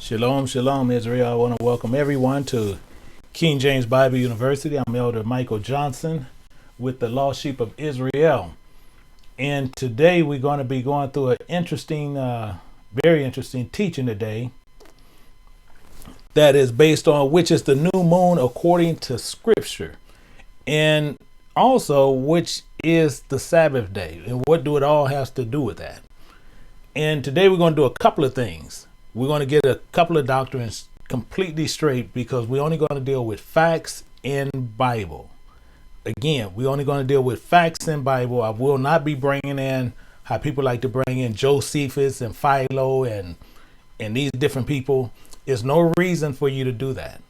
Shalom, shalom, Israel. I want to welcome everyone to King James Bible University. I'm Elder Michael Johnson with the Lost Sheep of Israel. And today we're going to be going through an interesting, very interesting teaching today that is based on which is the new moon according to Scripture. And also which is the Sabbath day and what do it all has to do with that. And today we're going to do a couple of things. We're going to get a couple of doctrines completely straight because we're only going to deal with facts in Bible. Again, we're only going to deal with facts in Bible. I will not be bringing in how people like to bring in Josephus and Philo and these different people. There's no reason for you to do that.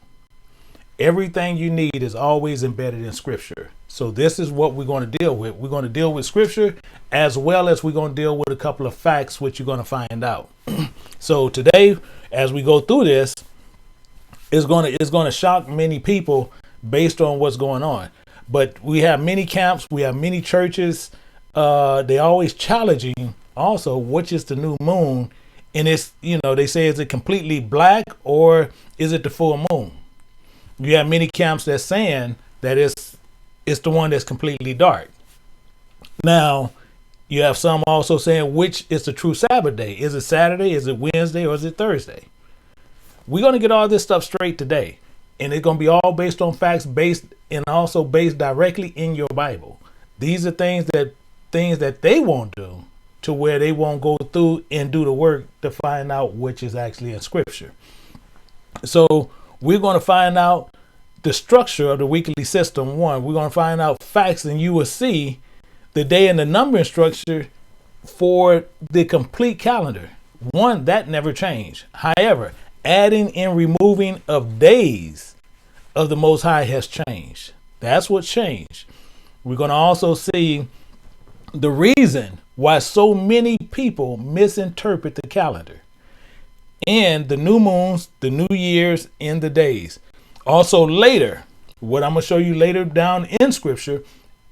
Everything you need is always embedded in Scripture. So this is what we're going to deal with. We're going to deal with Scripture as well as we're going to deal with a couple of facts, which you're going to find out. So today, as we go through this, it's going to shock many people based on what's going on. But we have many camps, we have many churches. They always challenging also which is the new moon, and it's they say is it completely black or is it the full moon? You have many camps that's saying that it's the one that's completely dark. Now, you have some also saying which is the true Sabbath day. Is it Saturday? Is it Wednesday? Or is it Thursday? We're going to get all this stuff straight today. And it's going to be all based on facts, based directly in your Bible. These are things that they won't do to where they won't go through and do the work to find out which is actually in Scripture. So we're going to find out the structure of the weekly system. One, we're going to find out facts, and you will see the day and the numbering structure for the complete calendar. One, that never changed. However, adding and removing of days of the Most High has changed. That's what changed. We're going to also see the reason why so many people misinterpret the calendar and the new moons, the new years, and the days. Also later, what I'm going to show you later down in Scripture,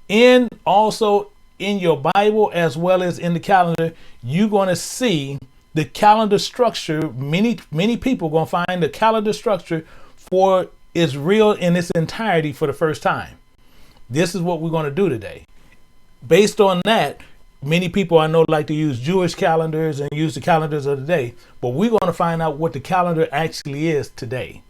and also in your Bible as well as in the calendar, you're going to see the calendar structure. Many people are going to find the calendar structure for is real in its entirety for the first time. This is what we're going to do today. Based on that, many people I know like to use Jewish calendars and use the calendars of the day, but we're going to find out what the calendar actually is today.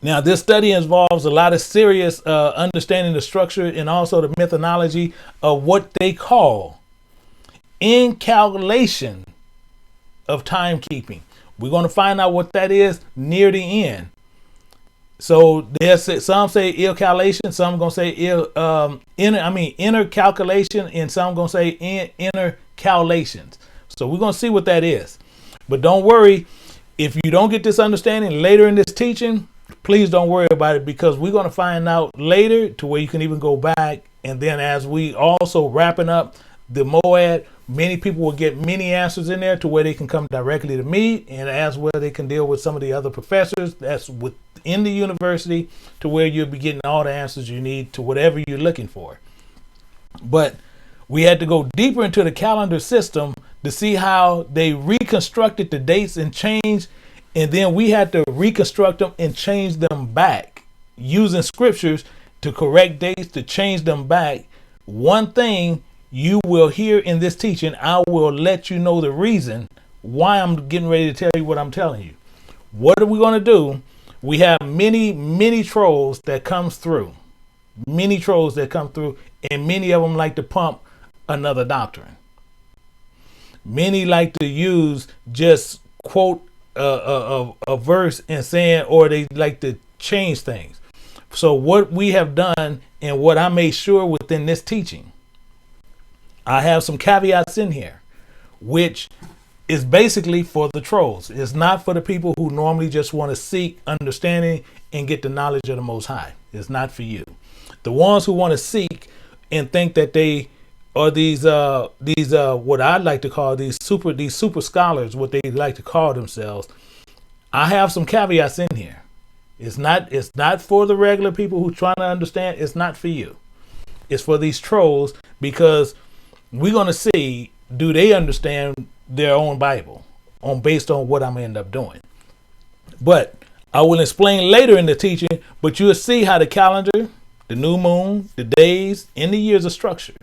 Now, this study involves a lot of serious understanding the structure and also the methodology of what they call incalculation of timekeeping. We're going to find out what that is near the end. So there's some say illcalculation, some going to say inner calculation, and some going to say inner calculations. So we're going to see what that is. But don't worry, if you don't get this understanding later in this teaching, please don't worry about it, because we're going to find out later to where you can even go back. And then as we also wrapping up the Moed, many people will get many answers in there to where they can come directly to me, and as well they can deal with some of the other professors that's within the university to where you'll be getting all the answers you need to whatever you're looking for. But we had to go deeper into the calendar system to see how they reconstructed the dates and changed. And then we had to reconstruct them and change them back using scriptures to correct dates, to change them back. One thing you will hear in this teaching, I will let you know the reason why I'm getting ready to tell you what I'm telling you. What are we going to do? We have many trolls that comes through. Many trolls that come through, and many of them like to pump another doctrine. Many like to use just quote a verse and saying, or they like to change things. So what we have done and what I made sure within this teaching, I have some caveats in here, which is basically for the trolls. It's not for the people who normally just want to seek understanding and get the knowledge of the Most High. It's not for you. The ones who want to seek and think that they are these what I like to call these super scholars, what they like to call themselves. I have some caveats in here. It's not for the regular people who trying to understand. It's not for you. It's for these trolls, because we're going to see, do they understand their own Bible based on what I'm going to end up doing. But I will explain later in the teaching, but you'll see how the calendar, the new moon, the days, and the years are structured.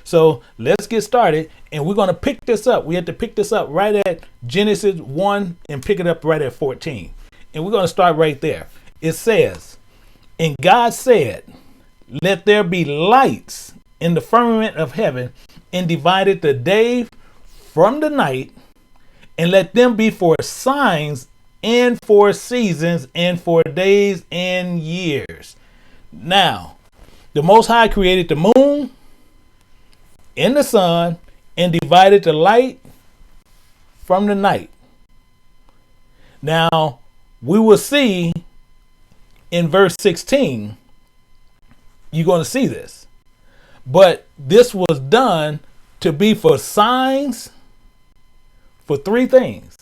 So let's get started, and we're going to pick this up. We have to pick this up right at Genesis 1 and pick it up right at 14. And we're going to start right there. It says, "And God said, let there be lights in the firmament of heaven, and divided the day from the night, and let them be for signs and for seasons and for days and years." Now, the Most High created the moon and the sun and divided the light from the night. Now, we will see in verse 16, you're going to see this. But this was done to be for signs for three things.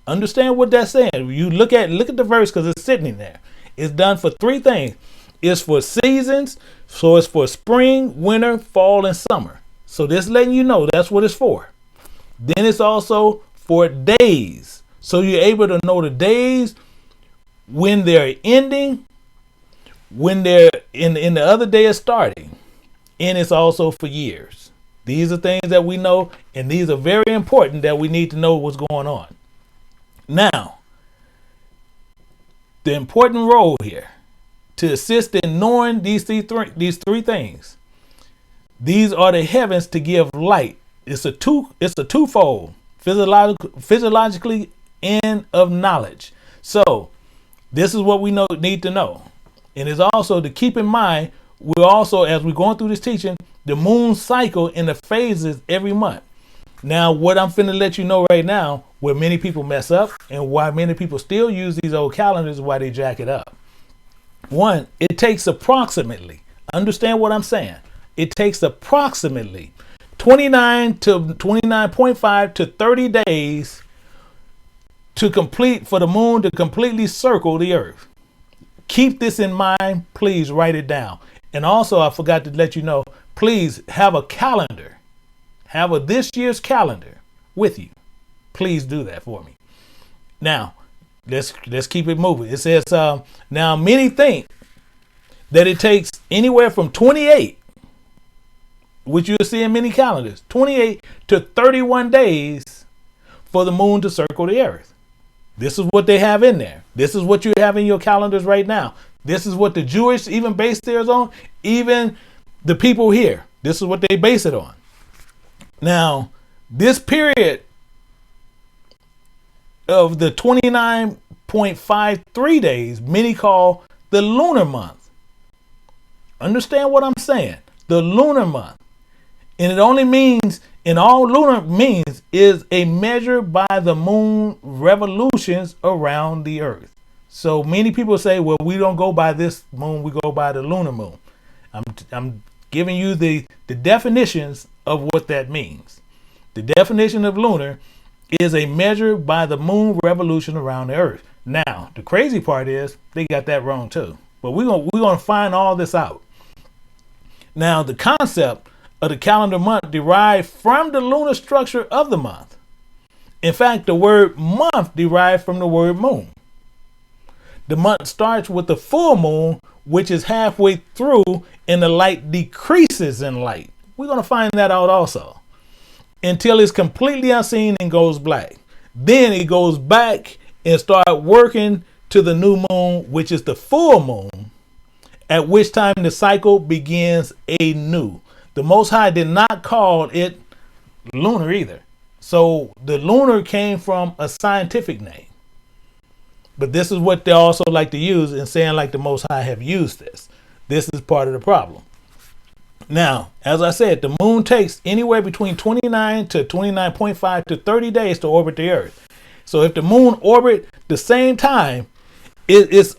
Understand what that's saying. You look at the verse because it's sitting in there. It's done for three things. It's for seasons, so it's for spring, winter, fall, and summer. So this letting you know that's what it's for. Then it's also for days. So you're able to know the days when they're ending, when they're in the other day is starting. And it's also for years. These are things that we know, and these are very important that we need to know what's going on. Now, the important role here to assist in knowing these three things. These are the heavens to give light. It's a twofold, physiologically and of knowledge. So this is what we need to know. And it's also to keep in mind, we're also, as we're going through this teaching, the moon cycle in the phases every month. Now, what I'm finna let you know right now, where many people mess up and why many people still use these old calendars, why they jack it up. One, it takes approximately, understand what I'm saying. It takes approximately 29 to 29.5 to 30 days to complete for the moon to completely circle the earth. Keep this in mind. Please write it down. And also, I forgot to let you know, please have a calendar. Have a this year's calendar with you. Please do that for me. Now, let's keep it moving. It says, now many think that it takes anywhere from 28, which you'll see in many calendars, 28 to 31 days for the moon to circle the earth. This is what they have in there. This is what you have in your calendars right now. This is what the Jewish even base theirs on. Even the people here, this is what they base it on. Now, this period of the 29.53 days, many call the lunar month. Understand what I'm saying? The lunar month. And it only means, and all lunar means is a measure by the moon revolutions around the earth. So many people say, well, we don't go by this moon, we go by the lunar moon. I'm giving you the definitions of what that means. The definition of lunar is a measure by the moon revolution around the earth. Now, the crazy part is they got that wrong too. But we're gonna find all this out. Now, the concept of the calendar month derived from the lunar structure of the month. In fact, the word month derived from the word moon. The month starts with the full moon, which is halfway through, and the light decreases in light. We're going to find that out also. Until it's completely unseen and goes black. Then it goes back and start working to the new moon, which is the full moon, at which time the cycle begins anew. The Most High did not call it lunar either. So the lunar came from a scientific name. But this is what they also like to use in saying like the Most High have used this. This is part of the problem. Now, as I said, the moon takes anywhere between 29 to 29.5 to 30 days to orbit the earth. So if the moon orbit the same time, it's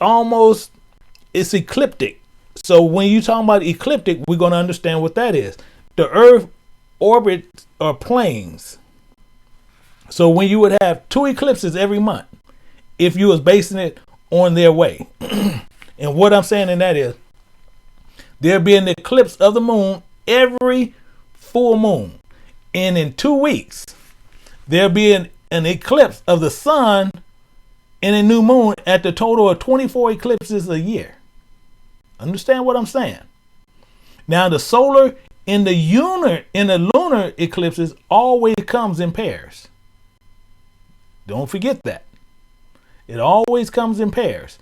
ecliptic. So when you talk about ecliptic, we're going to understand what that is. The earth orbits are planes. So when you would have 2 eclipses every month, if you was basing it on their way. And what I'm saying in that is, there'll be an eclipse of the moon every full moon. And in 2 weeks, there'll be an eclipse of the sun and a new moon at the total of 24 eclipses a year. Understand what I'm saying? Now the solar and the lunar eclipses always comes in pairs. Don't forget that. It always comes in pairs.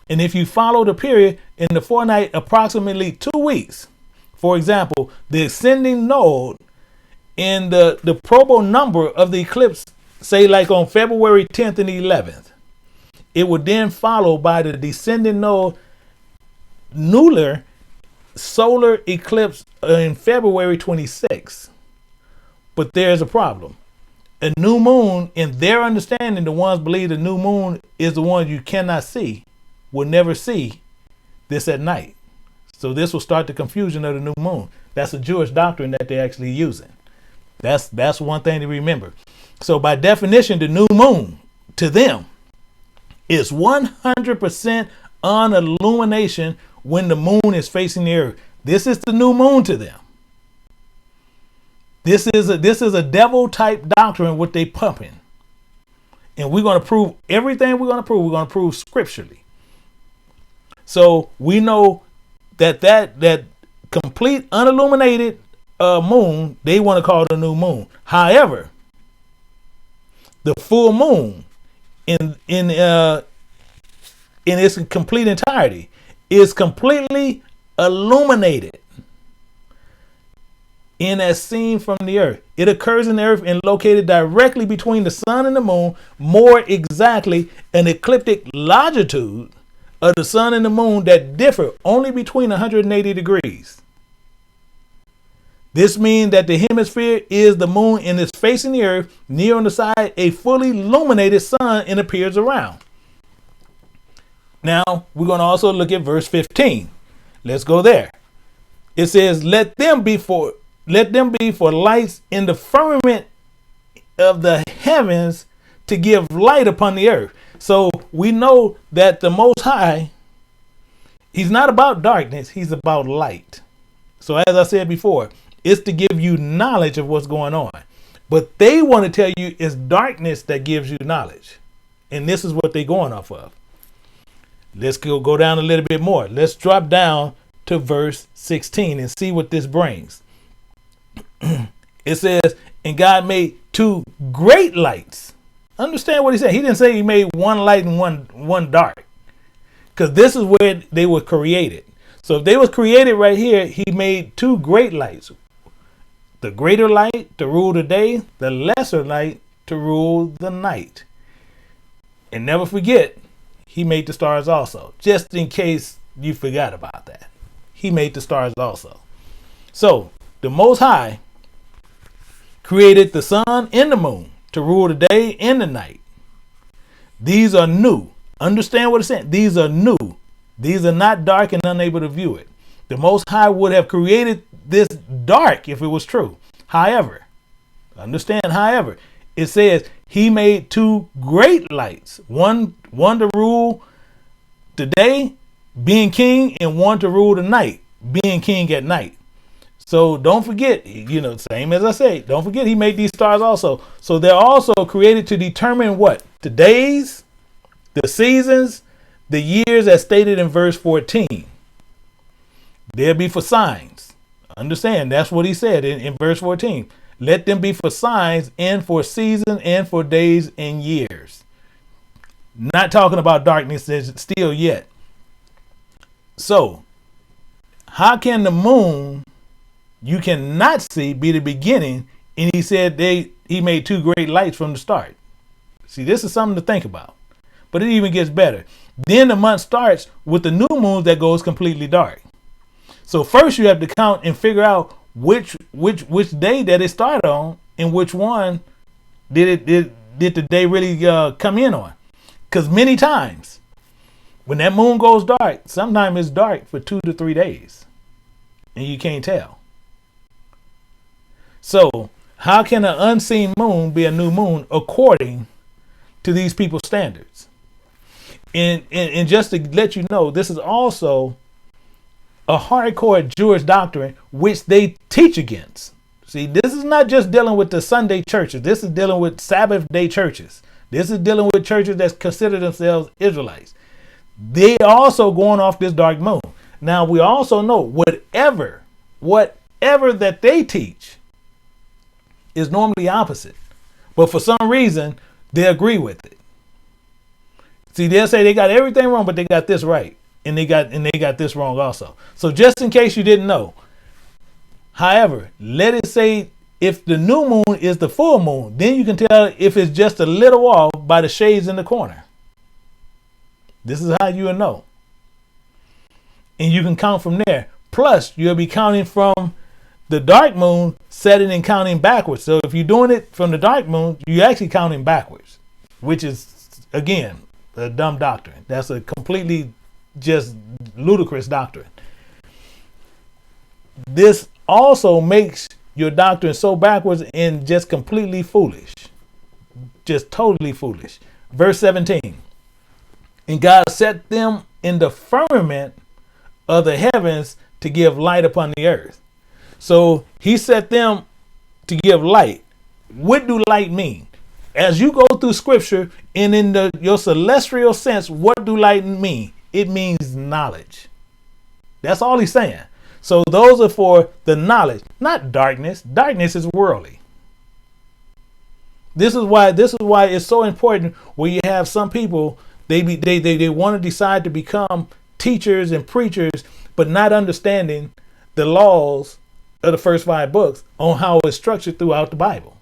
And if you follow the period in the fortnight approximately 2 weeks, for example, the ascending node in the probable number of the eclipse, say like on February 10th and 11th, it would then follow by the descending node lunar solar eclipse in February 26th. But there's a problem. A new moon, in their understanding, the ones believe the new moon is the one you cannot see, will never see this at night. So this will start the confusion of the new moon. That's a Jewish doctrine that they're actually using. That's one thing to remember. So by definition, the new moon to them is 100% unillumination when the moon is facing the earth. This is the new moon to them. This is a devil type doctrine what they pumping. And we're going to prove everything we're going to prove scripturally. So we know that complete unilluminated moon, they want to call the new moon. However, the full moon in its complete entirety is completely illuminated in as seen from the earth. It occurs in the earth and located directly between the sun and the moon, more exactly an ecliptic longitude of the sun and the moon that differ only between 180 degrees. This means that the hemisphere is the moon and is facing the earth, near on the side a fully illuminated sun and appears around. Now we're going to also look at verse 15. Let's go there. It says, let them be for lights in the firmament of the heavens to give light upon the earth. So we know that the Most High, he's not about darkness, he's about light. So as I said before, it's to give you knowledge of what's going on. But they want to tell you it's darkness that gives you knowledge. And this is what they're going off of. Let's go down a little bit more. Let's drop down to verse 16 and see what this brings. It says, and God made two great lights. Understand what he said. He didn't say he made one light and one dark. Because this is where they were created. So if they was created right here, he made two great lights. The greater light to rule the day, the lesser light to rule the night. And never forget, he made the stars also. Just in case you forgot about that. He made the stars also. So the Most High created the sun and the moon to rule the day and the night. These are new. Understand what it's saying? These are new. These are not dark and unable to view it. The Most High would have created this dark if it was true. However, it says he made two great lights. One to rule the day, being king, and one to rule the night, being king at night. So don't forget, same as I say, don't forget he made these stars also. So they're also created to determine what? The days, the seasons, the years as stated in verse 14. They'll be for signs. Understand, that's what he said in verse 14. Let them be for signs and for seasons and for days and years. Not talking about darkness still yet. So, how can the moon you cannot see be the beginning? And he said he made two great lights from the start. See, this is something to think about. But it even gets better. Then the month starts with the new moon that goes completely dark. So first you have to count and figure out which day that it started on and which one did the day really come in on. Because many times when that moon goes dark, sometimes it's dark for 2 to 3 days and you can't tell. So how can an unseen moon be a new moon according to these people's standards? And just to let you know, this is also a hardcore Jewish doctrine which they teach against. See, this is not just dealing with the Sunday churches. This is dealing with Sabbath day churches. This is dealing with churches that consider themselves Israelites. They also going off this dark moon. Now we also know whatever that they teach is normally opposite. But for some reason, they agree with it. See, they'll say they got everything wrong, but they got this right. And they got this wrong also. So just in case you didn't know. However, let it say if the new moon is the full moon, then you can tell if it's just a little off by the shades in the corner. This is how you will know. And you can count from there. Plus, you'll be counting from the dark moon, setting and counting backwards. So if you're doing it from the dark moon, you're actually counting backwards, which is, again, a dumb doctrine. That's a completely just ludicrous doctrine. This also makes your doctrine so backwards and just completely foolish. Just totally foolish. Verse 17. And God set them in the firmament of the heavens to give light upon the earth. So he set them to give light. What do light mean? As you go through scripture and in your celestial sense, what do light mean? It means knowledge. That's all he's saying. So those are for the knowledge, not darkness. Darkness is worldly. This is why it's so important where you have some people, they want to decide to become teachers and preachers, but not understanding the laws of the first 5 books on how it's structured throughout the Bible.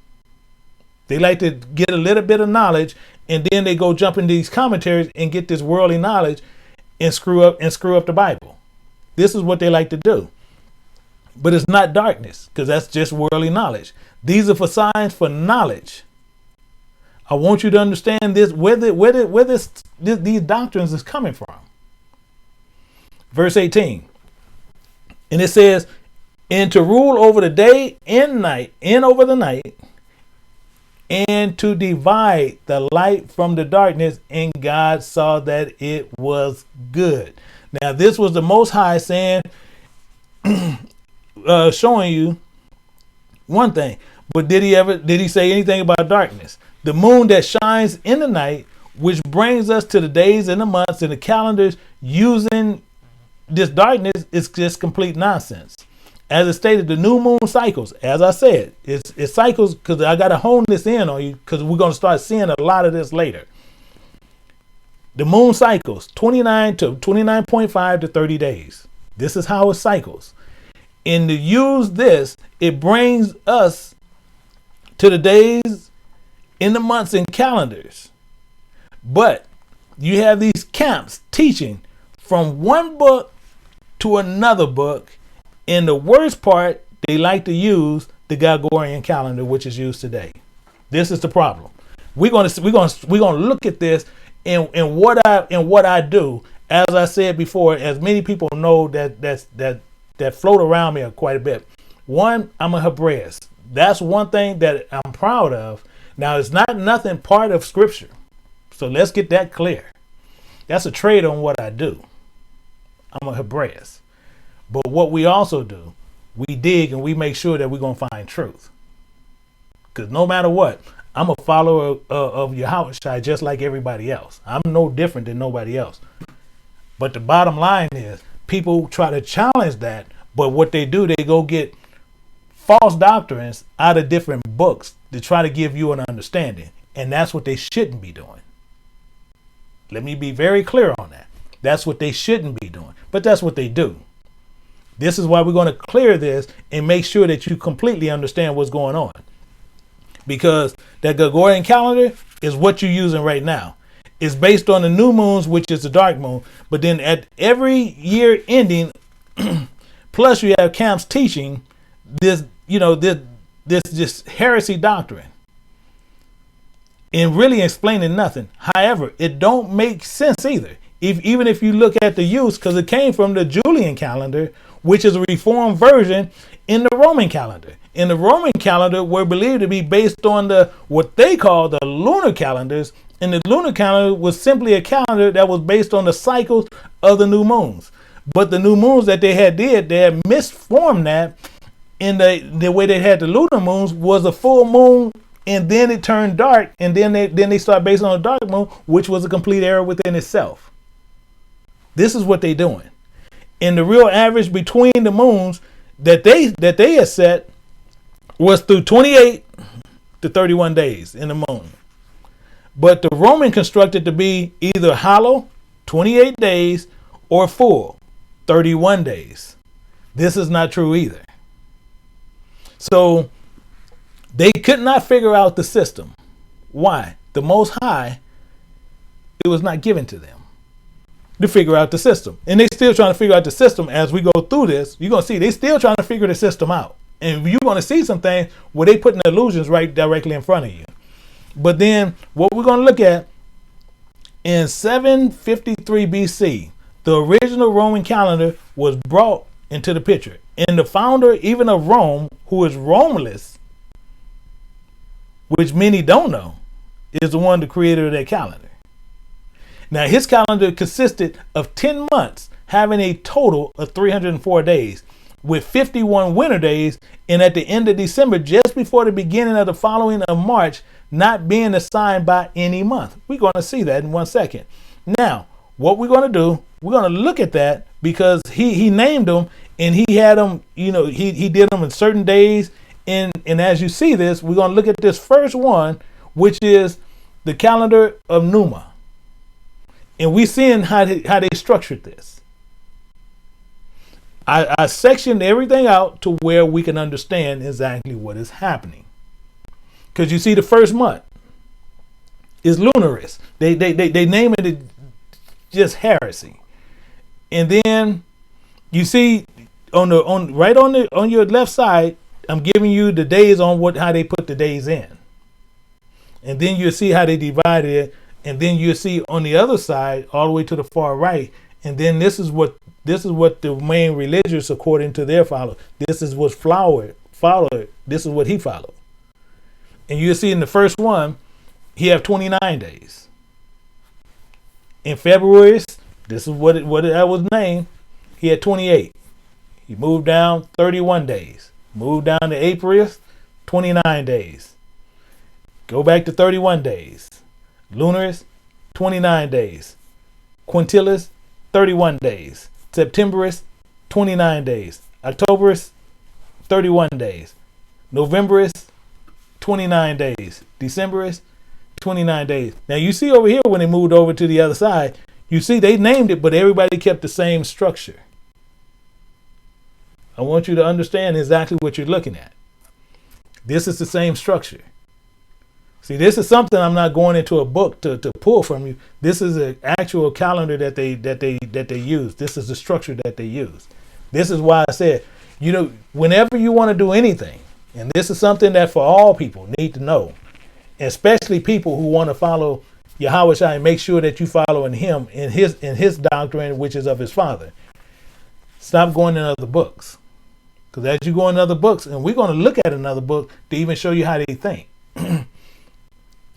They like to get a little bit of knowledge and then they go jump into these commentaries and get this worldly knowledge and screw up the Bible. This is what they like to do. But it's not darkness, because that's just worldly knowledge. These are for signs for knowledge. I want you to understand this, where these doctrines is coming from. Verse 18. And it says, and to rule over the day and night, and over the night, and to divide the light from the darkness, and God saw that it was good. Now this was the Most High saying, showing you one thing, but did he say anything about darkness? The moon that shines in the night, which brings us to the days and the months and the calendars, using this darkness is just complete nonsense. As it stated, the new moon cycles, as I said, it cycles, because I got to hone this in on you, because we're going to start seeing a lot of this later. The moon cycles 29.5 to 30 days. This is how it cycles. And to use this, it brings us to the days in the months and calendars. But you have these camps teaching from one book to another book. And the worst part, they like to use the Gorian calendar, which is used today. This is the problem. We're going to look at this and what I do. As I said before, as many people know that float around me quite a bit. One, I'm a Hebraist. That's one thing that I'm proud of. Now, it's not nothing part of scripture. So let's get that clear. That's a trade on what I do. I'm a Hebraist. But what we also do, we dig and we make sure that we're going to find truth. Because no matter what, I'm a follower of Yahweh just like everybody else. I'm no different than nobody else. But the bottom line is, people try to challenge that, but what they do, they go get false doctrines out of different books to try to give you an understanding. And that's what they shouldn't be doing. Let me be very clear on that. That's what they shouldn't be doing. But that's what they do. This is why we're going to clear this and make sure that you completely understand what's going on. Because that Gorian calendar is what you're using right now. It's based on the new moons, which is the dark moon. But then at every year ending, plus you have camps teaching this, this heresy doctrine and really explaining nothing. However, it don't make sense either. Even if you look at the use, because it came from the Julian calendar, which is a reformed version in the Roman calendar. In the Roman calendar were believed to be based on what they call the lunar calendars. And the lunar calendar was simply a calendar that was based on the cycles of the new moons. But the new moons that they had misformed that. In the way they had the lunar moons was a full moon and then it turned dark, and then they start basing on a dark moon, which was a complete error within itself. This is what they're doing. And the real average between the moons that they had set was through 28 to 31 days in the moon. But the Roman constructed to be either hollow, 28 days, or full, 31 days. This is not true either. So they could not figure out the system. Why? The Most High, it was not given to them to figure out the system. And they're still trying to figure out the system as we go through this. You're going to see they're still trying to figure the system out. And you're going to see some things where they putting illusions right directly in front of you. But then what we're going to look at in 753 BC, the original Roman calendar was brought into the picture. And the founder even of Rome, who is Romulus, which many don't know, is the one, the creator of that calendar. Now, his calendar consisted of 10 months, having a total of 304 days, with 51 winter days, and at the end of December, just before the beginning of the following of March, not being assigned by any month. We're going to see that in 1 second. Now, what we're going to do, we're going to look at that because he named them, and he had them, he did them in certain days. And as you see this, we're going to look at this first one, which is the calendar of Numa. And we're seeing how they structured this. I sectioned everything out to where we can understand exactly what is happening. Because you see the first month is Lunaris. They name it just heresy. And then you see on your left side, I'm giving you the days on how they put the days in. And then you'll see how they divided it. And then you'll see on the other side, all the way to the far right. And then this is what the main religious, according to their follow. This is what followed. This is what he followed. And you'll see in the first one, he have 29 days. In February, this is what it was named. He had 28. He moved down 31 days. Moved down to April, 29 days. Go back to 31 days. Lunaris, 29 days. Quintilis, 31 days. Septemberis, 29 days. Octoberis, 31 days. Novemberis, 29 days. Decemberis, 29 days. Now you see over here when they moved over to the other side, you see they named it, but everybody kept the same structure. I want you to understand exactly what you're looking at. This is the same structure. See, this is something I'm not going into a book to pull from you. This is an actual calendar that they use. This is the structure that they use. This is why I said, whenever you want to do anything, and this is something that for all people need to know, especially people who want to follow Yahweh Shai and make sure that you follow in him in his doctrine, which is of his father. Stop going in other books. Because as you go in other books, and we're going to look at another book to even show you how they think.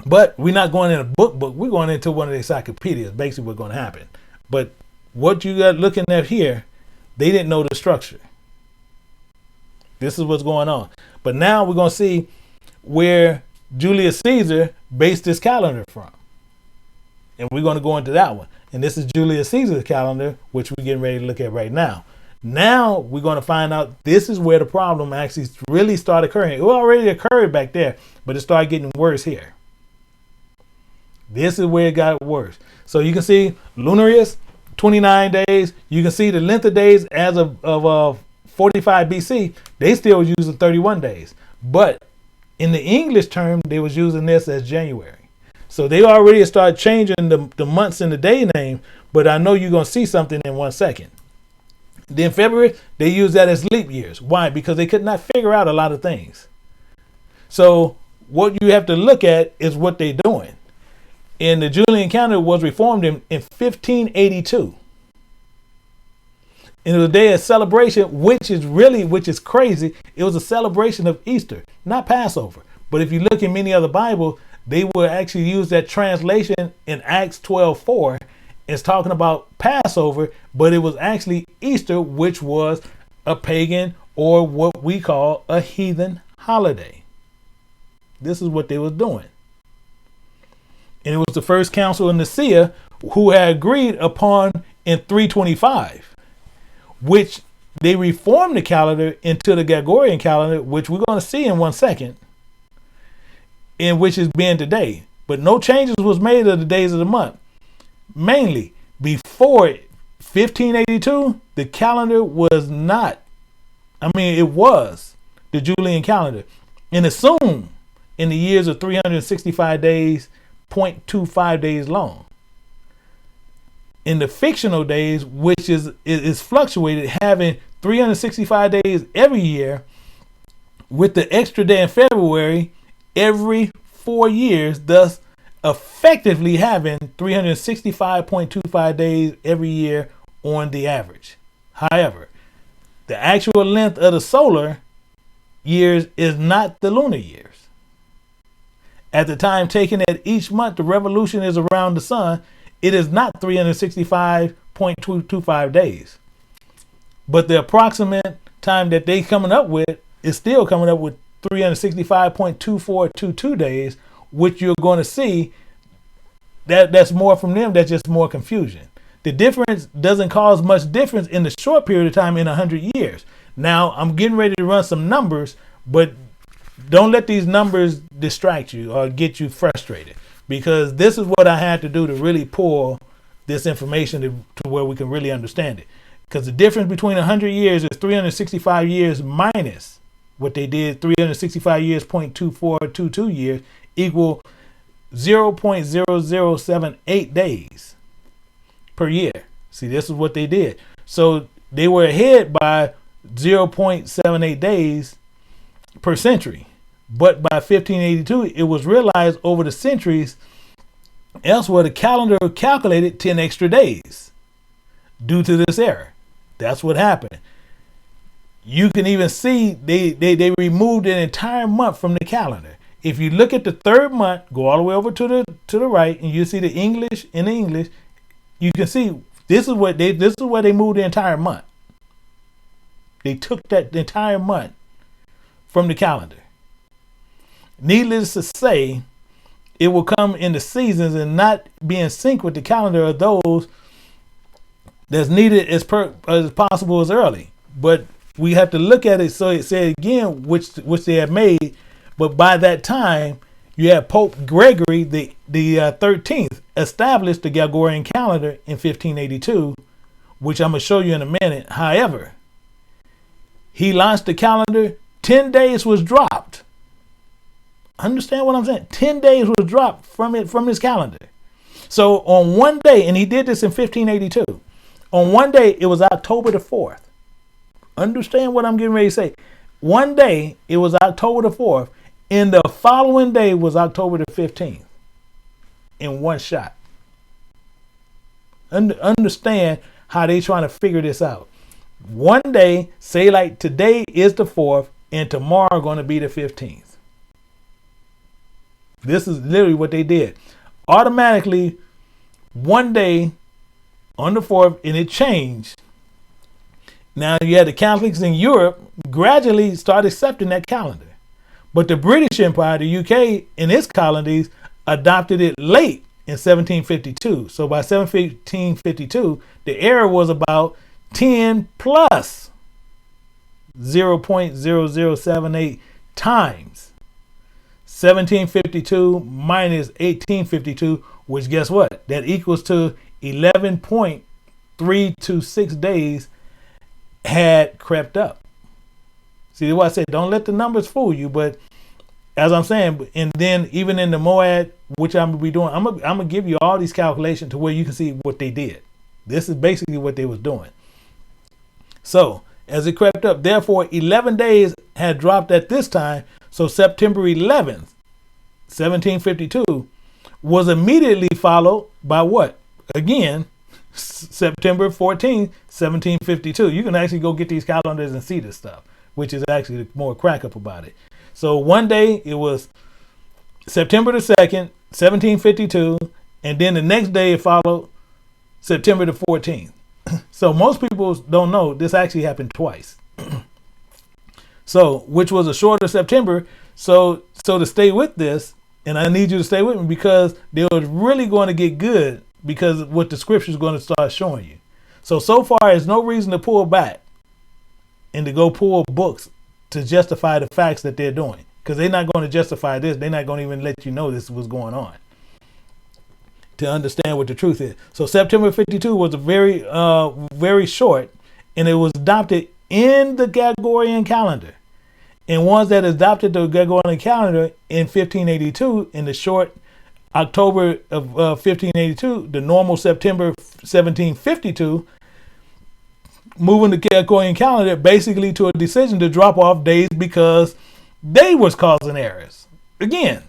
But we're not going in a book. We're going into one of the encyclopedias, basically what's going to happen. But what you got looking at here, they didn't know the structure. This is what's going on. But now we're going to see where Julius Caesar based his calendar from. And we're going to go into that one. And this is Julius Caesar's calendar, which we're getting ready to look at right now. Now we're going to find out this is where the problem actually really started occurring. It already occurred back there, but it started getting worse here. This is where it got worse. So you can see Lunarius, 29 days. You can see the length of days as of 45 BC. They still was using 31 days. But in the English term, they was using this as January. So they already started changing the months and the day name. But I know you're going to see something in 1 second. Then February, they use that as leap years. Why? Because they could not figure out a lot of things. So what you have to look at is what they're doing. And the Julian calendar was reformed in 1582. And it was a day of celebration, which is crazy. It was a celebration of Easter, not Passover. But if you look in many other Bibles, they will actually use that translation in Acts 12:4. It's talking about Passover, but it was actually Easter, which was a pagan or what we call a heathen holiday. This is what they was doing. And it was the first council in Nicaea who had agreed upon in 325, which they reformed the calendar into the Gregorian calendar, which we're going to see in 1 second, in which is being today. But no changes was made of the days of the month. Mainly, before 1582, the calendar was not, it was the Julian calendar, and assumed in the years of 365 days, 0.25 days long. In the fictional days, which is fluctuated, having 365 days every year, with the extra day in February every 4 years, thus effectively having 365.25 days every year on the average. However, the actual length of the solar years is not the lunar years. At the time taken at each month, the revolution is around the sun. It is not 365.25 days. But the approximate time that they coming up with is still coming up with 365.2422 days, which you're going to see that's more from them. That's just more confusion. The difference doesn't cause much difference in the short period of time in 100 years. Now, I'm getting ready to run some numbers, but don't let these numbers distract you or get you frustrated, because this is what I had to do to really pull this information to where we can really understand it. Because the difference between 100 years is 365 years minus what they did, 365 years, 0.2422 years, equal 0.0078 days per year. See, this is what they did. So they were ahead by 0.78 days per century. But by 1582, it was realized over the centuries elsewhere the calendar calculated 10 extra days due to this error. That's what happened. You can even see they removed an entire month from the calendar. If you look at the third month, go all the way over to the right, and you see the English in the English, you can see this is where they moved the entire month. They took that entire month from the calendar. Needless to say, it will come in the seasons and not be in sync with the calendar of those that's needed as possible as early. But we have to look at it. So it said again, which they have made. But by that time, you have Pope Gregory the 13th established the Gregorian calendar in 1582, which I'm going to show you in a minute. However, he launched the calendar. 10 days was dropped. Understand what I'm saying? 10 days was dropped from his calendar. So on one day, and he did this in 1582, on one day, it was October the 4th. Understand what I'm getting ready to say. One day, it was October the 4th, and the following day was October the 15th in one shot. Understand how they trying to figure this out. One day, say like today is the 4th, and tomorrow going to be the 15th. This is literally what they did. Automatically, one day on the 4th, and it changed. Now you had the Catholics in Europe gradually start accepting that calendar. But the British Empire, the UK, in its colonies, adopted it late in 1752. So by 1752, the error was about 10 plus 0.0078 times 1752 minus 1852, which guess what? That equals to 11.326 days had crept up. See what I said? Don't let the numbers fool you. But as I'm saying, and then even in the Moed, which I'm gonna be doing, I'm gonna give you all these calculations to where you can see what they did. This is basically what they was doing. So as it crept up, therefore 11 days had dropped at this time. So September 11th, 1752 was immediately followed by what? Again, September 14th, 1752. You can actually go get these calendars and see this stuff, which is actually more crack up about it. So one day it was September the 2nd, 1752, and then the next day it followed September the 14th. So most people don't know this actually happened twice. So, which was a shorter September So to stay with this, and I need you to stay with me because they was really going to get good because of what the scripture is going to start showing you. So far, there's no reason to pull back and to go pull books to justify the facts that they're doing, because they're not going to justify this. They're not going to even let you know this was going on to understand what the truth is. So September 52 was a very short, and it was adopted in the Gregorian calendar. And ones that adopted the Gregorian calendar in 1582, in the short October of 1582, the normal September 1752, moving the Gregorian calendar basically to a decision to drop off days because they was causing errors. Again,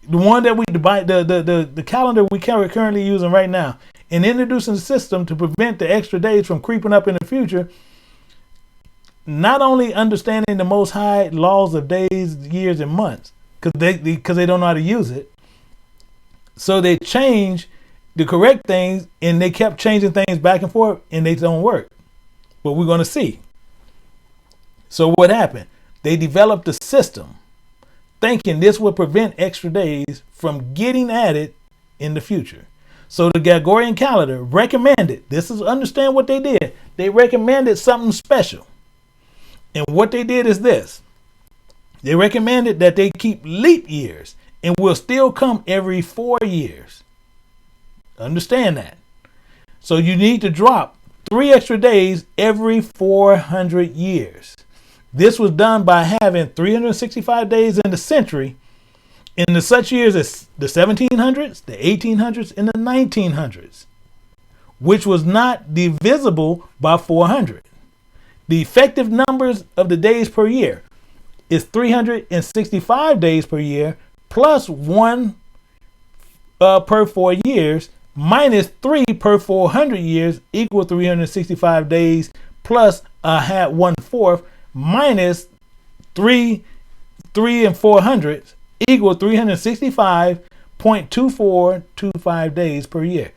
the one that we divide, the calendar we currently using right now, and introducing a system to prevent the extra days from creeping up in the future. Not only understanding the Most High laws of days, years, and months, because they don't know how to use it. So they change the correct things, and they kept changing things back and forth, and they don't work. But we're going to see. So what happened? They developed a system thinking this would prevent extra days from getting added in the future. So the Gregorian calendar recommended, understand what they did. They recommended something special. And what they did is this. They recommended that they keep leap years and will still come every 4 years. Understand that. So you need to drop 3 extra days every 400 years. This was done by having 365 days in the century in the such years as the 1700s, the 1800s, and the 1900s, which was not divisible by 400. The effective numbers of the days per year is 365 days per year plus 1 per 4 years minus 3 per 400 years equal 365 days plus 1/4 minus 3 and 400 equal 365.2425 days per year.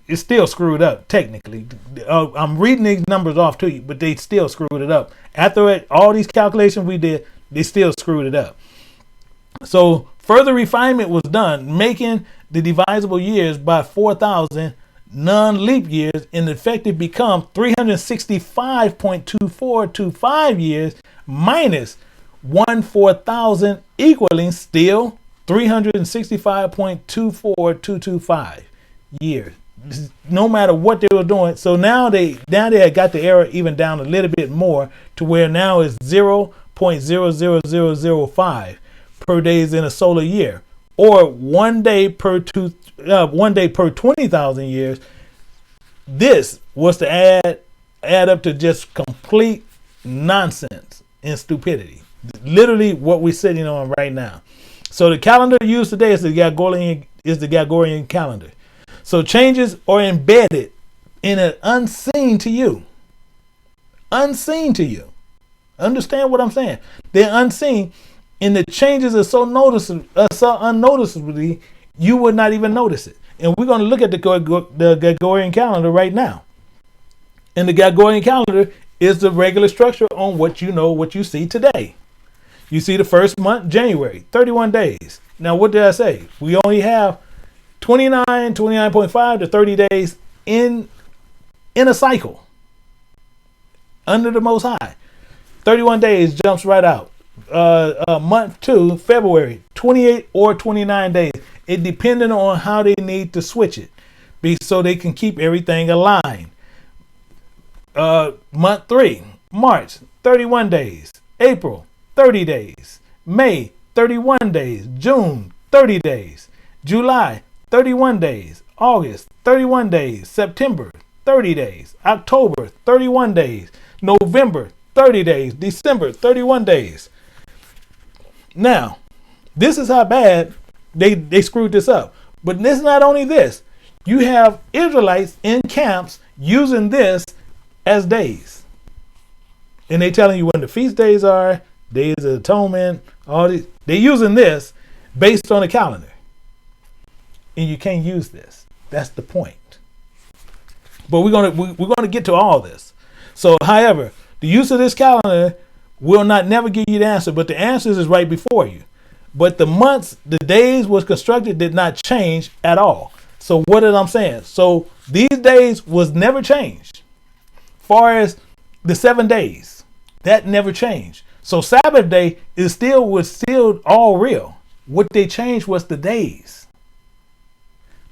It's still screwed up technically. I'm reading these numbers off to you, but they still screwed it up. After all these calculations we did, they still screwed it up. So further refinement was done, making the divisible years by 4,000 non-leap years, and effective become 365.2425 years minus 1/4000 equaling still 365.24225 years. No matter what they were doing. So now they had got the error even down a little bit more to where now it's 0.00005 per days in a solar year, or 1 day per 20,000 years. This was to add up to just complete nonsense and stupidity. Literally what we're sitting on right now. So the calendar used today is the Gregorian calendar. So changes are embedded in an unseen to you. Unseen to you. Understand what I'm saying? They're unseen, and the changes are so unnoticeably, you would not even notice it. And we're going to look at the Gregorian calendar right now. And the Gregorian calendar is the regular structure on what you see today. You see the first month, January, 31 days. Now, what did I say? We only have 29.5 to 30 days in a cycle under the Most High. 31 days jumps right out. Month 2, February, 28 or 29 days. It depending on how they need to switch it, so they can keep everything aligned. Month 3, March, 31 days. April, 30 days. May, 31 days. June, 30 days. July, 31 days. August, 31 days. September, 30 days. October, 31 days. November, 30 days. December, 31 days. Now, this is how bad they screwed this up. But this is not only this. You have Israelites in camps using this as days. And they telling you when the feast days are, days of atonement, all these. They're using this based on the calendar. And you can't use this. That's the point. But we're gonna get to all this. So, however, the use of this calendar will not never give you the answer, but the answers is right before you. But the months, the days was constructed did not change at all. So what am I saying? So these days was never changed. Far as the 7 days, that never changed. So Sabbath day was still all real. What they changed was the days.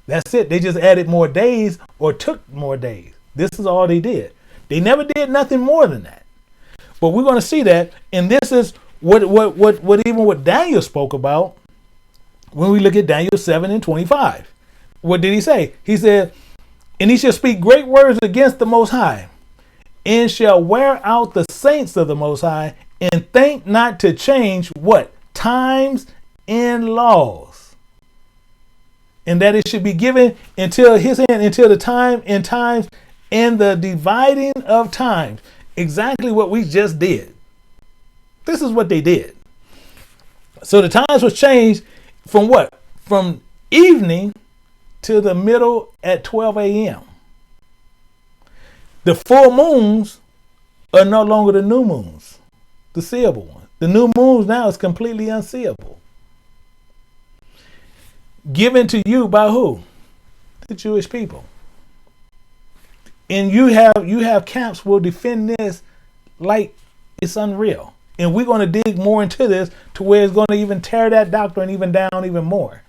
That's it. They just added more days or took more days. This is all they did. They never did nothing more than that. But we're going to see that, and this is what Daniel spoke about when we look at Daniel 7:25. What did he say? He said, and he shall speak great words against the Most High, and shall wear out the saints of the Most High, and think not to change what? Times and laws. And that it should be given until the time and times and the dividing of times. Exactly what we just did. This is what they did. So the times was changed from what? From evening to the middle at 12 a.m. The full moons are no longer the new moons, the seeable ones. The new moons now is completely unseeable. Given to you by who? The Jewish people. And you have camps will defend this like it's unreal. And we're going to dig more into this to where it's going to even tear that doctrine even down even more.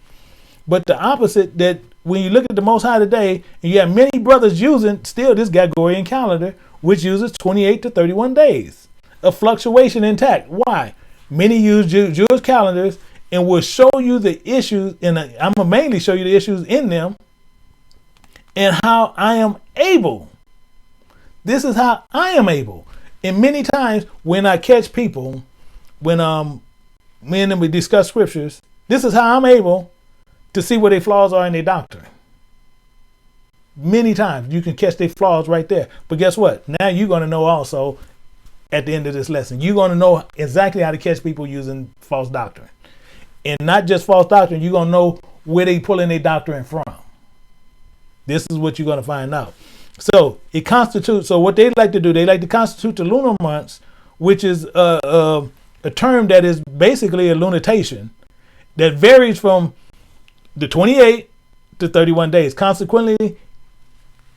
But the opposite, that when you look at the Most High today, and you have many brothers using still this Gorian Calendar, which uses 28 to 31 days. A fluctuation intact. Why? Many use Jewish calendars and will show you the issues, and I'm going to mainly show you the issues in them and how I am able. This is how I am able. And many times when I catch people, when me and them we discuss scriptures, this is how I'm able to see where their flaws are in their doctrine. Many times you can catch their flaws right there. But guess what? Now you're going to know also at the end of this lesson, you're going to know exactly how to catch people using false doctrine. And not just false doctrine, you're going to know where they pulling their doctrine from. This is what you're going to find out. So it constitutes, so what they like to do, they like to constitute the lunar months, which is a term that is basically a lunatation that varies from the 28 to 31 days. Consequently,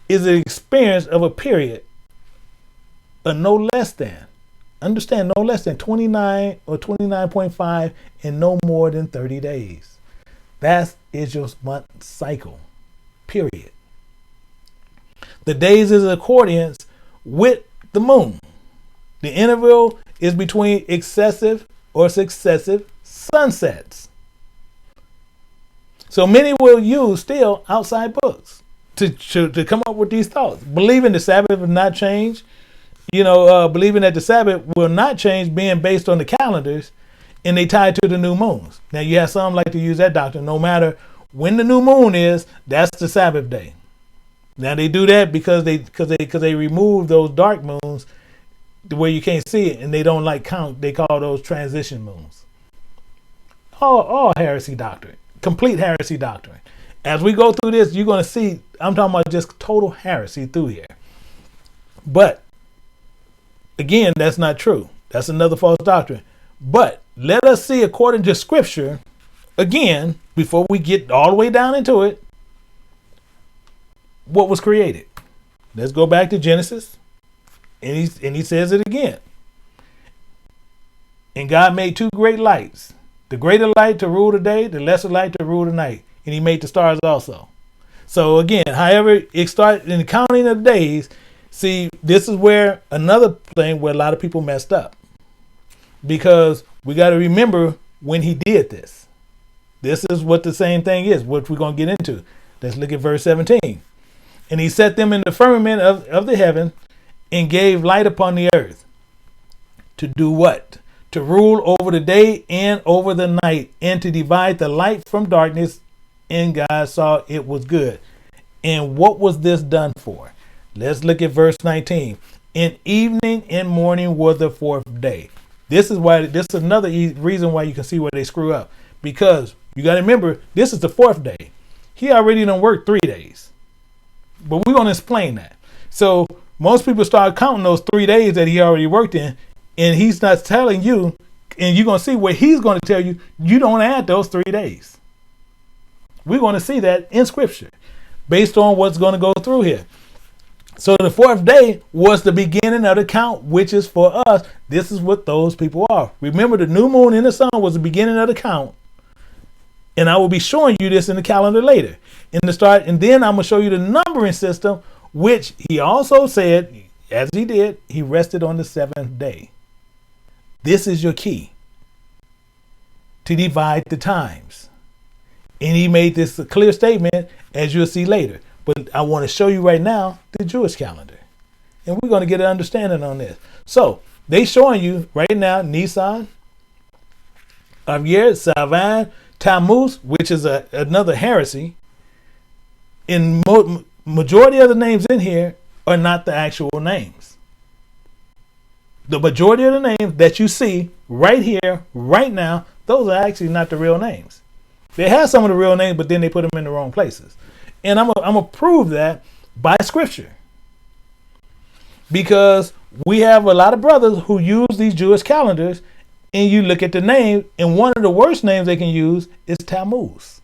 is an experience of a period of no less than, understand, no less than 29 or 29.5 and no more than 30 days. That is your month cycle, period. The days is accordance with the moon. The interval is between excessive or successive sunsets. So many will use still outside books to come up with these thoughts. Believing the Sabbath will not change, believing that the Sabbath will not change, being based on the calendars, and they tie to the new moons. Now you have some like to use that doctrine. No matter when the new moon is, that's the Sabbath day. Now they do that because they remove those dark moons where you can't see it, and they don't like count. They call those transition moons. All heresy doctrine, complete heresy doctrine. As we go through this, you're going to see, I'm talking about just total heresy through here. But again, that's not true. That's another false doctrine. But let us see according to Scripture, again, before we get all the way down into it, what was created. Let's go back to Genesis, and he says it again. And God made two great lights, the greater light to rule the day, the lesser light to rule the night. And he made the stars also. So again, however it started in the counting of the days, see, this is where another thing where a lot of people messed up. Because we got to remember when he did this. This is what the same thing is, what we're going to get into. Let's look at verse 17. And he set them in the firmament of the heaven and gave light upon the earth. To do what? To rule over the day and over the night, and to divide the light from darkness. And God saw it was good. And what was this done for? Let's look at verse 19. And evening and morning were the fourth day. This is another reason why you can see where they screw up. Because you got to remember, this is the fourth day. He already done worked 3 days. But we're going to explain that. So most people start counting those 3 days that he already worked in And he's not telling you, and you're going to see where he's going to tell you, you don't add those 3 days. We're going to see that in scripture based on what's going to go through here. So the 4th day was the beginning of the count, which is for us. This is what those people are. Remember, the new moon and the sun was the beginning of the count. And I will be showing you this in the calendar later in the start. And then I'm going to show you the numbering system, which he also said, as he did, he rested on the 7th day. This is your key to divide the times. And he made this a clear statement, as you'll see later. But I want to show you right now the Jewish calendar. And we're going to get an understanding on this. So they showing you right now Nisan, Avier, Savan, Tammuz, which is another heresy. In majority of the names in here are not the actual names. The majority of the names that you see right here, right now, those are actually not the real names. They have some of the real names, but then they put them in the wrong places. And I'm going to prove that by scripture. Because we have a lot of brothers who use these Jewish calendars, and you look at the name, and one of the worst names they can use is Tammuz.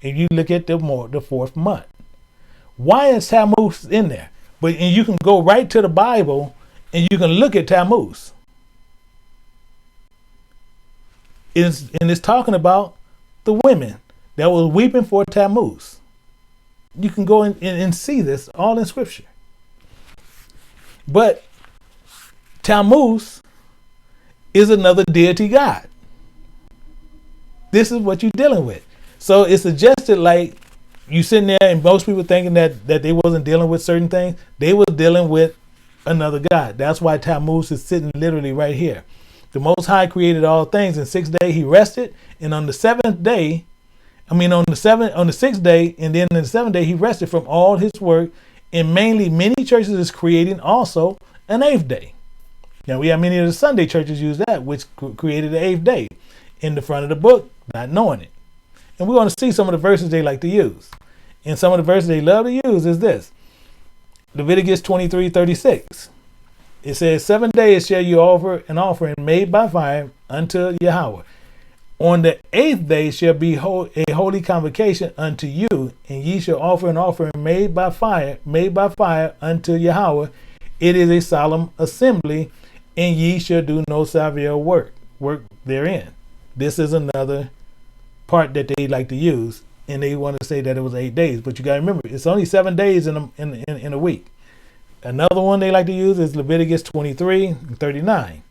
And you look at the 4th month. Why is Tammuz in there? And you can go right to the Bible, and you can look at Tammuz. And it's talking about the women that was weeping for Tammuz. You can go and see this all in scripture. But Tammuz is another deity god. This is what you're dealing with. So it's suggested like you sitting there and most people thinking that they wasn't dealing with certain things. They were dealing with another god. That's why Tammuz is sitting literally right here. The Most High created all things. In 6 days he rested, and on the 7th day, on the 6th day, and then in the 7th day he rested from all his work. And mainly many churches is creating also an 8th day. Now we have many of the Sunday churches use that, which created the 8th day in the front of the book, not knowing it. And we're going to see some of the verses they like to use. And some of the verses they love to use is this. Leviticus 23:36. It says, 7 days shall you offer an offering made by fire unto Yahweh. On the 8th day shall be a holy convocation unto you, and ye shall offer an offering made by fire unto Yahweh. It is a solemn assembly, and ye shall do no servile work therein. This is another part that they like to use, and they want to say that it was 8 days. But you got to remember, it's only 7 days in a week. Another one they like to use is Leviticus 23:39.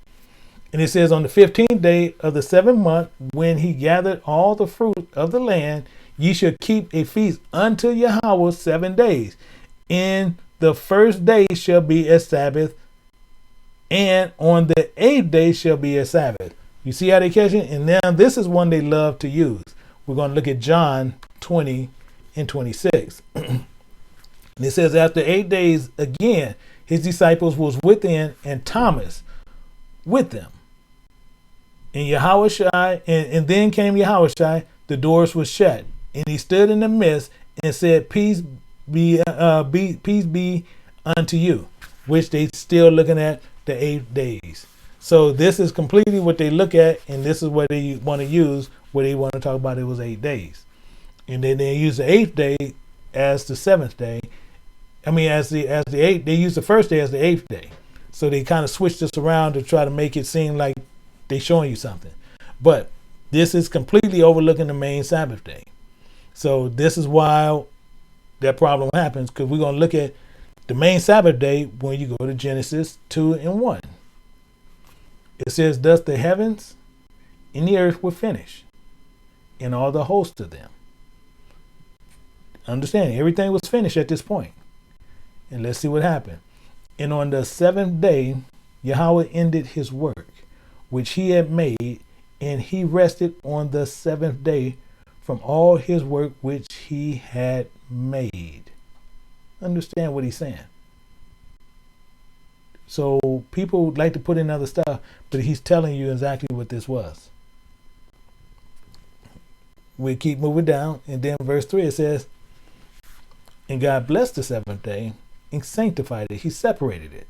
And it says, on the 15th day of the 7th month, when he gathered all the fruit of the land, ye shall keep a feast unto Yahweh 7 days. In the 1st day shall be a Sabbath, and on the 8th day shall be a Sabbath. You see how they catch it? And now this is one they love to use. We're going to look at John 20:26. And it says, after 8 days again, his disciples was within, and Thomas with them. And Yahushua, and then came Yahushua, the doors were shut, and he stood in the midst and said, peace be unto you, which they still looking at the 8 days. So this is completely what they look at, and this is what they want to use, where they want to talk about it was 8 days. And then they use the 8th day as the 7th day. As the 8th, they use the 1st day as the 8th day. So they kind of switch this around to try to make it seem like they're showing you something. But this is completely overlooking the main Sabbath day. So this is why that problem happens, because we're going to look at the main Sabbath day when you go to Genesis 2:1. It says, thus the heavens and the earth were finished, and all the hosts of them. Understand, everything was finished at this point. And let's see what happened. And on the 7th day, Yahweh ended his work, which he had made, and he rested on the 7th day from all his work which he had made. Understand what he's saying. So people like to put in other stuff, but he's telling you exactly what this was. We keep moving down, and then verse 3 it says, and God blessed the 7th day and sanctified it. He separated it.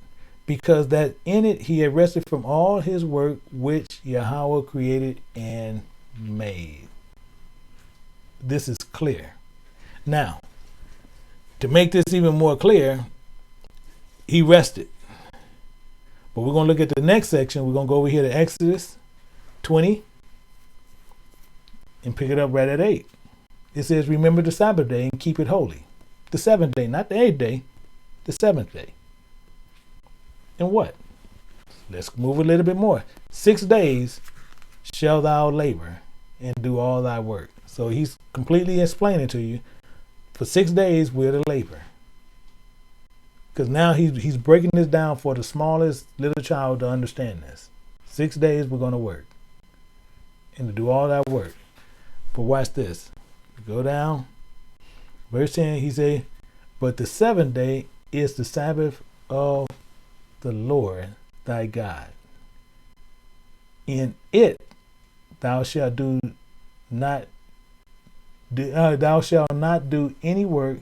because that in it he had rested from all his work which Yahweh created and made. This is clear. Now, to make this even more clear, he rested. But we're going to look at the next section. We're going to go over here to Exodus 20 and pick it up right at 8. It says, remember the Sabbath day and keep it holy. The seventh day, not the eighth day, the seventh day. And what? Let's move a little bit more. 6 days shall thou labor and do all thy work. So he's completely explaining to you, for 6 days we're to labor. Because now he's breaking this down for the smallest little child to understand this. 6 days we're going to work and to do all that work. But watch this. Go down. Verse 10, he said, but the seventh day is the Sabbath of the Lord thy God. In it thou shalt not do any work,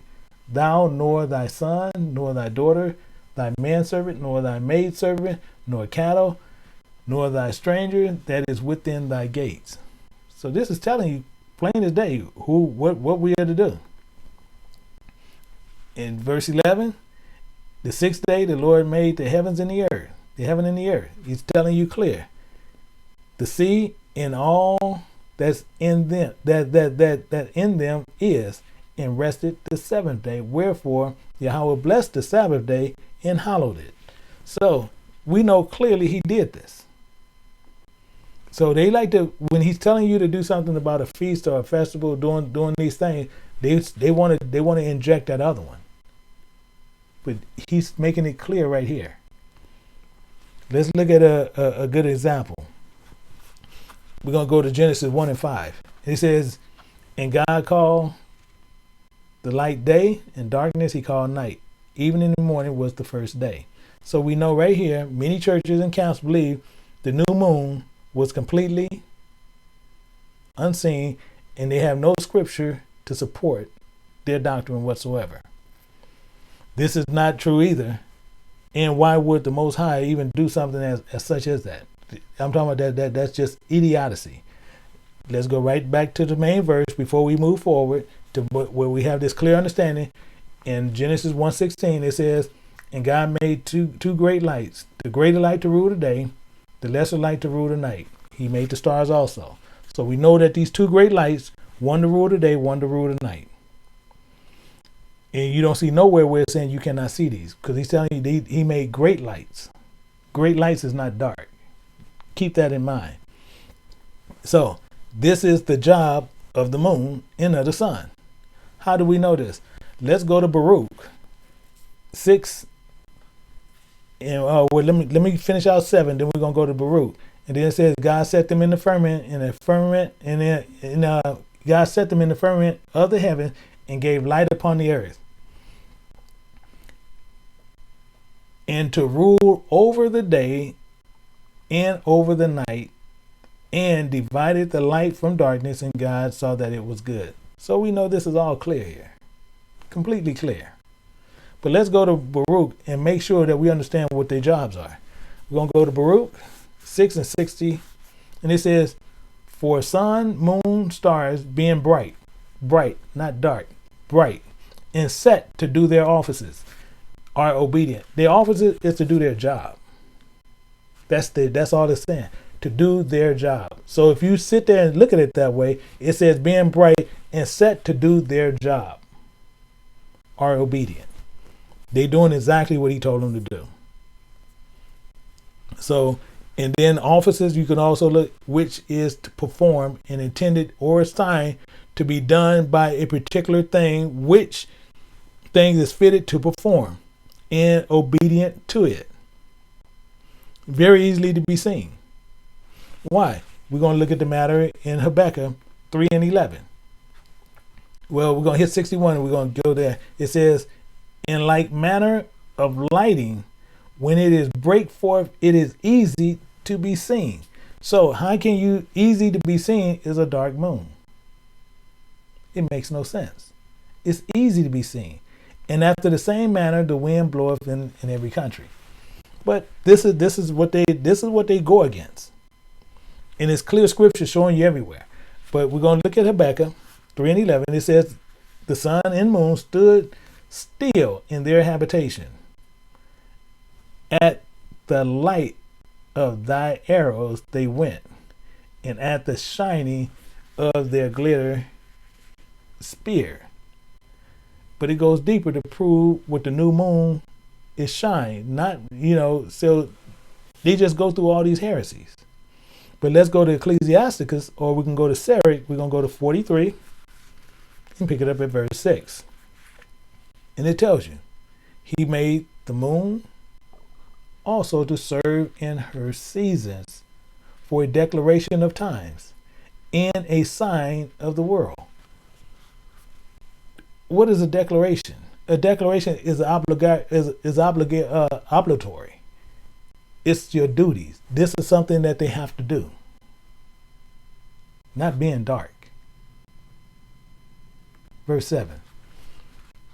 thou nor thy son, nor thy daughter, thy manservant, nor thy maidservant, nor cattle, nor thy stranger that is within thy gates. So this is telling you plain as day what we are to do. In verse 11, the sixth day the Lord made the heavens and the earth, the heaven and the earth. He's telling you clear. The sea and all that's in them, that in them is, and rested the seventh day. Wherefore Yahweh blessed the Sabbath day and hallowed it. So we know clearly he did this. So they like to, when he's telling you to do something about a feast or a festival, doing these things, they want to inject that other one. But he's making it clear right here. Let's look at a good example. We're going to go to Genesis 1 and 5. It says, and God called the light day, and darkness he called night. Evening and morning was the first day. So we know right here, many churches and camps believe the new moon was completely unseen, and they have no scripture to support their doctrine whatsoever. This is not true either. And why would the Most High even do something as such as that? I'm talking about that's just idiocy. Let's go right back to the main verse before we move forward to where we have this clear understanding. In Genesis 1:16, it says, and God made two great lights, the greater light to rule the day, the lesser light to rule the night. He made the stars also. So we know that these two great lights, one to rule the day, one to rule the night. And you don't see nowhere where it's saying you cannot see these, because he's telling you he made great lights. Great lights is not dark. Keep that in mind. So this is the job of the moon and of the sun. How do we know this? Let's go to Baruch 6. And let me finish out 7. Then we're gonna go to Baruch, and then it says God set them in the firmament, God set them in the firmament of the heaven and gave light upon the earth, and to rule over the day and over the night, and divided the light from darkness, and God saw that it was good. So we know this is all clear here, completely clear. But let's go to Baruch and make sure that we understand what their jobs are. We're going to go to Baruch 6 and 60, and it says, for sun, moon, stars being bright, not dark, bright, and set to do their offices, are obedient. Their offices is to do their job. That's all it's saying, to do their job. So if you sit there and look at it that way, it says being bright and set to do their job, are obedient. They're doing exactly what he told them to do. So, and then offices, you can also look, which is to perform and intended or assigned to be done by a particular thing, which thing is fitted to perform and obedient to it. Very easily to be seen. Why? We're going to look at the matter in Habakkuk 3 and 11. Well, we're going to hit 61 and we're going to go there. It says, in like manner of lighting, when it is break forth, it is easy to be seen. So how can you easy to be seen is a dark moon? It makes no sense. It's easy to be seen. And after the same manner, the wind bloweth in every country. But this is what they go against. And it's clear scripture showing you everywhere. But we're going to look at Habakkuk 3:11. It says, the sun and moon stood still in their habitation. At the light of thy arrows they went, and at the shining of their glitter spear. But it goes deeper to prove what the new moon is shine. Not, so they just go through all these heresies. But let's go to Ecclesiasticus, or we can go to Sirach. We're going to go to 43 and pick it up at verse 6. And it tells you, he made the moon also to serve in her seasons, for a declaration of times, and a sign of the world. What is a declaration? A declaration is obligatory. It's your duties. This is something that they have to do. Not being dark. Verse 7.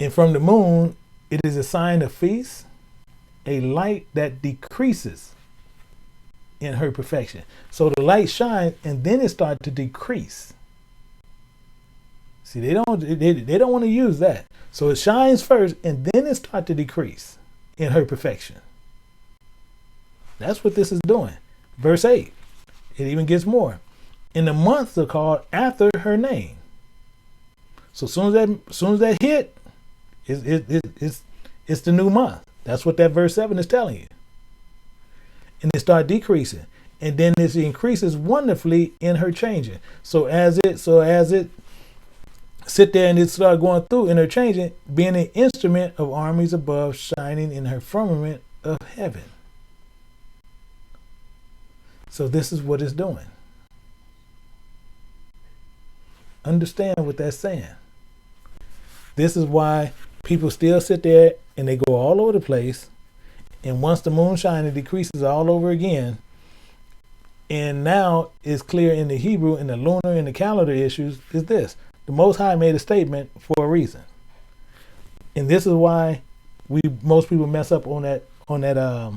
And from the moon, it is a sign of feast, a light that decreases in her perfection. So the light shines and then it starts to decrease. See, they don't want to use that. So it shines first and then it starts to decrease in her perfection. That's what this is doing. Verse 8. It even gets more. And the months are called after her name. So as soon as that hit, it's the new month. That's what that verse 7 is telling you. And it starts decreasing. And then it increases wonderfully in her changing. So as it sit there and it start going through in her changing, being an instrument of armies above, shining in her firmament of heaven. So this is what it's doing. Understand what that's saying. This is why people still sit there and they go all over the place. And once the moon shines, it decreases all over again. And now it's clear in the Hebrew, in the lunar and the calendar issues, is this. The Most High made a statement for a reason. And this is why most people mess up on the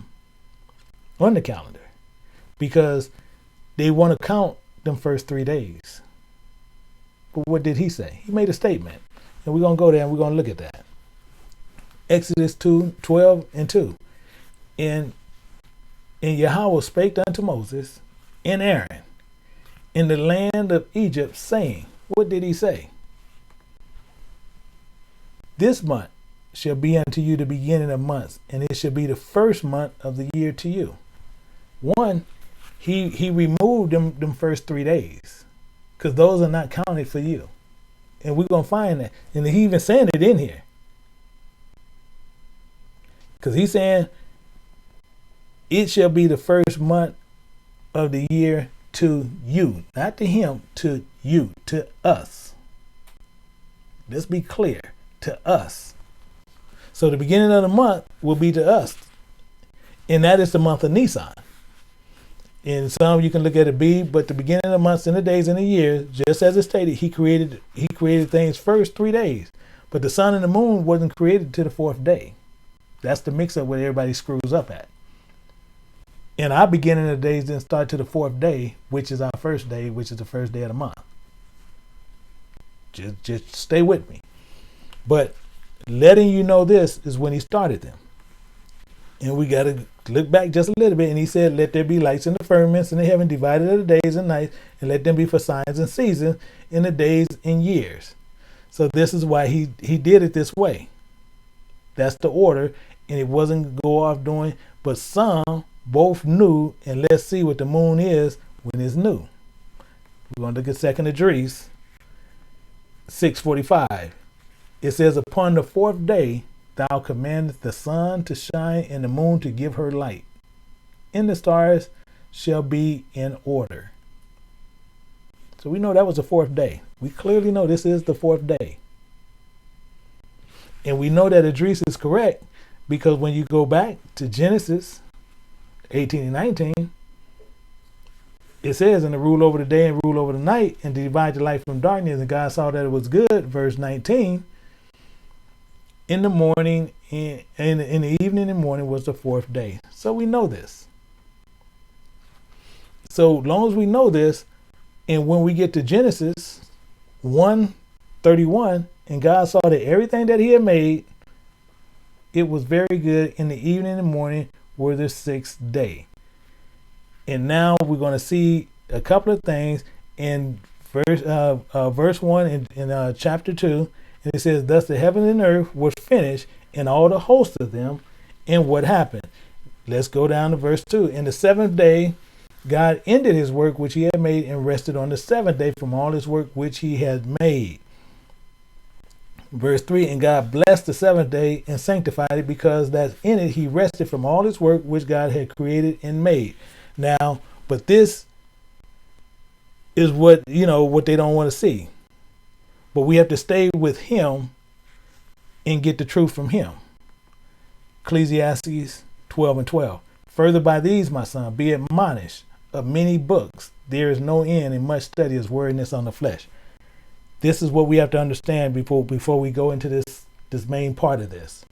calendar. Because they want to count them first 3 days. But what did he say? He made a statement. And we're going to go there and we're going to look at that. Exodus 2:12-2. And Yahweh spake unto Moses and Aaron in the land of Egypt, saying, what did he say? This month shall be unto you the beginning of months, and it shall be the first month of the year to you. One, he removed them first 3 days, because those are not counted for you. And we're going to find that. And he even saying it in here. Because he's saying, it shall be the first month of the year to you. Not to him, to you, to us. Let's be clear, to us. So the beginning of the month will be to us. And that is the month of Nisan. In some you can look at it B, but the beginning of the months and the days and the years, just as it stated, he created things first 3 days. But the sun and the moon wasn't created to the fourth day. That's the mix up where everybody screws up at. And our beginning of the days didn't start to the fourth day, which is our first day, which is the first day of the month. Just stay with me. But letting you know this is when he started them. And we got to look back just a little bit. And he said, let there be lights in the firmaments in the heaven, divided of the days and nights, and let them be for signs and seasons in the days and years. So this is why he did it this way. That's the order. And it wasn't go off doing, but some both knew, and let's see what the moon is when it's new. We're going to look at 2nd Esdras 6:45. It says, upon the fourth day, thou commandest the sun to shine and the moon to give her light, and the stars shall be in order. So we know that was the fourth day. We clearly know this is the fourth day. And we know that Esdras is correct because when you go back to Genesis 18 and 19, it says, and to rule over the day and rule over the night and to divide the light from darkness, and God saw that it was good, verse 19. in the morning, and in the evening and morning was the fourth day. So we know this. So long as we know this, and when we get to Genesis 1:31, and God saw that everything that he had made, it was very good. In the evening and the morning were the sixth day. And now we're going to see a couple of things in verse 1 in chapter 2. And it says, thus the heaven and earth was finished, and all the host of them. And what happened? Let's go down to verse 2. In the seventh day, God ended his work which he had made, and rested on the seventh day from all his work which he had made. Verse 3, and God blessed the seventh day and sanctified it, because that in it he rested from all his work which God had created and made. Now, but this is what they don't want to see. But we have to stay with him and get the truth from him. Ecclesiastes 12:12. Further by these, my son, be admonished of many books. There is no end, and much study is weariness on the flesh. This is what we have to understand before we go into this main part of this.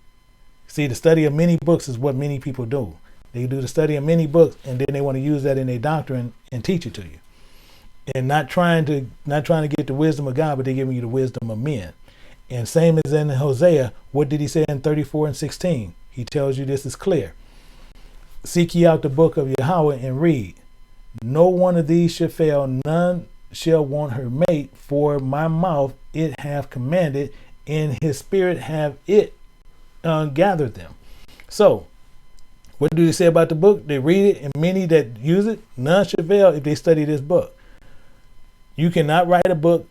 See, the study of many books is what many people do. They do the study of many books, and then they want to use that in their doctrine and teach it to you. And not trying to get the wisdom of God, but they're giving you the wisdom of men. And same as in Hosea, what did he say in 34:16? He tells you this is clear. Seek ye out the book of Yahweh and read. No one of these shall fail, none shall want her mate, for my mouth it hath commanded, and his spirit have it gathered them. So, what do they say about the book? They read it, and many that use it, none shall fail if they study this book. You cannot write a book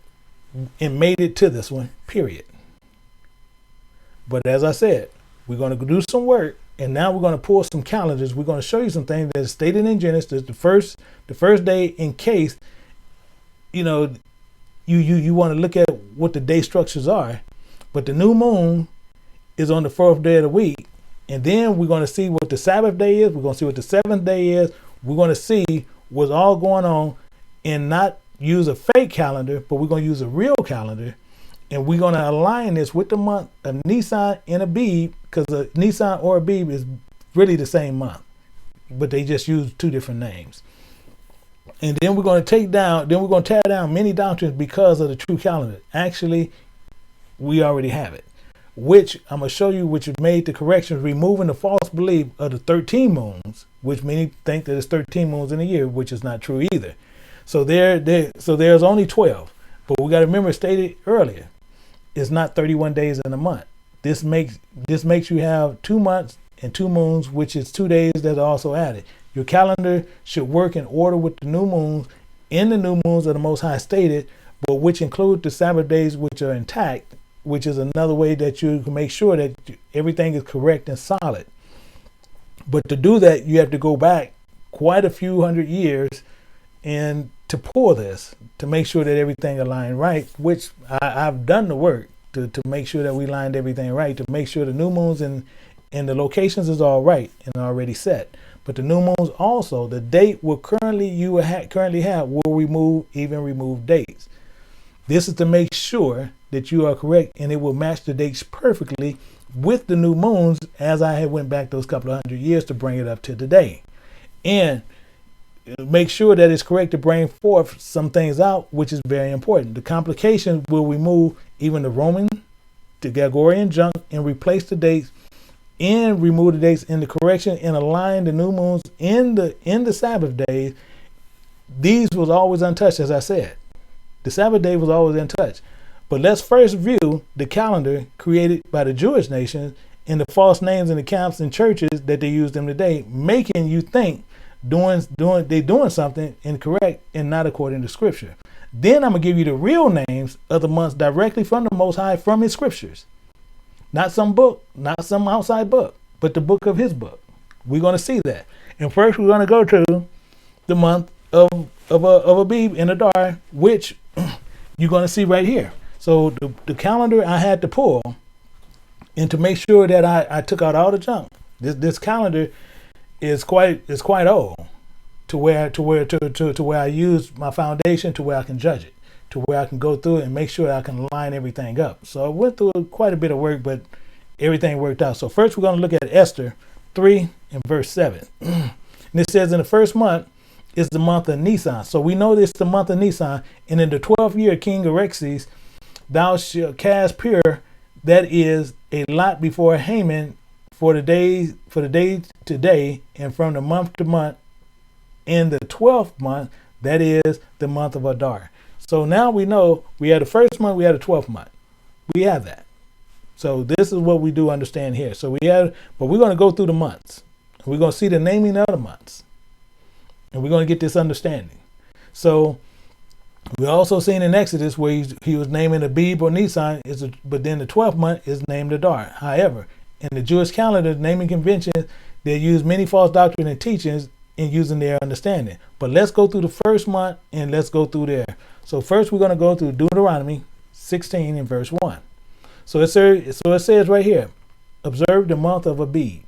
and made it to this one, period. But as I said, we're going to do some work, and now we're going to pull some calendars. We're going to show you some things that is stated in Genesis, the first day, in case you want to look at what the day structures are. But the new moon is on the fourth day of the week, and then we're going to see what the Sabbath day is. We're going to see what the seventh day is. We're going to see what's all going on, and not use a fake calendar, but we're going to use a real calendar, and we're going to align this with the month of Nisan and Abib, because Nisan or Abib is really the same month, but they just use two different names. And then we're going to tear down many doctrines because of the true calendar. Actually, we already have it, which I'm going to show you, which has made the corrections, removing the false belief of the 13 moons, which many think that it's 13 moons in a year, which is not true either. So there's only 12, but we got to remember, stated earlier, it's not 31 days in a month. This makes you have 2 months and 2 moons, which is 2 days that are also added. Your calendar should work in order with the new moons, in the new moons of the Most High stated, but which include the Sabbath days, which are intact, which is another way that you can make sure that everything is correct and solid. But to do that, you have to go back quite a few hundred years and to pull this, to make sure that everything aligned right, which I've done the work to make sure that we lined everything right, to make sure the new moons and the locations is all right and already set. But the new moons also, the date will currently have will remove dates. This is to make sure that you are correct, and it will match the dates perfectly with the new moons, as I had went back those couple of hundred years to bring it up to today. And make sure that it's correct to bring forth some things out, which is very important. The complications will remove even the Roman, the Gregorian junk, and replace the dates, and remove the dates in the correction, and align the new moons in the Sabbath days. These was always untouched, as I said. The Sabbath day was always untouched. But let's first view the calendar created by the Jewish nation and the false names in the camps and churches that they use them today, making you think they're doing something incorrect and not according to Scripture. Then I'm gonna give you the real names of the months directly from the Most High, from His Scriptures, not some book, not some outside book, but the book of His book. We're gonna see that. And first, we're gonna go to the month of Abib in Adar, which you're gonna see right here. So the calendar I had to pull, and to make sure that I took out all the junk. This calendar is quite old to where I use my foundation to where I can judge it, to where I can go through it and make sure I can line everything up. So I went through quite a bit of work, but everything worked out. So first we're going to look at Esther 3 and verse 7. And it says, in the first month is the month of Nisan. So we know this is the month of Nisan. And in the 12th year, King Xerxes, thou shalt cast pure, that is a lot before Haman, for the day to day, and from the month to month, in the 12th month, that is the month of Adar. So now we know we had the first month, we had the 12th month. We have that. So this is what we do understand here. So we have, but we're going to go through the months. We're going to see the naming of the months. And we're going to get this understanding. So we also seen in Exodus where he was naming Abib or Nisan, but then the 12th month is named Adar. However, in the Jewish calendar, naming conventions, they use many false doctrine and teachings in using their understanding. But let's go through the first month and let's go through there. So first we're going to go through Deuteronomy 16 and verse 1. So it says right here, observe the month of Abib.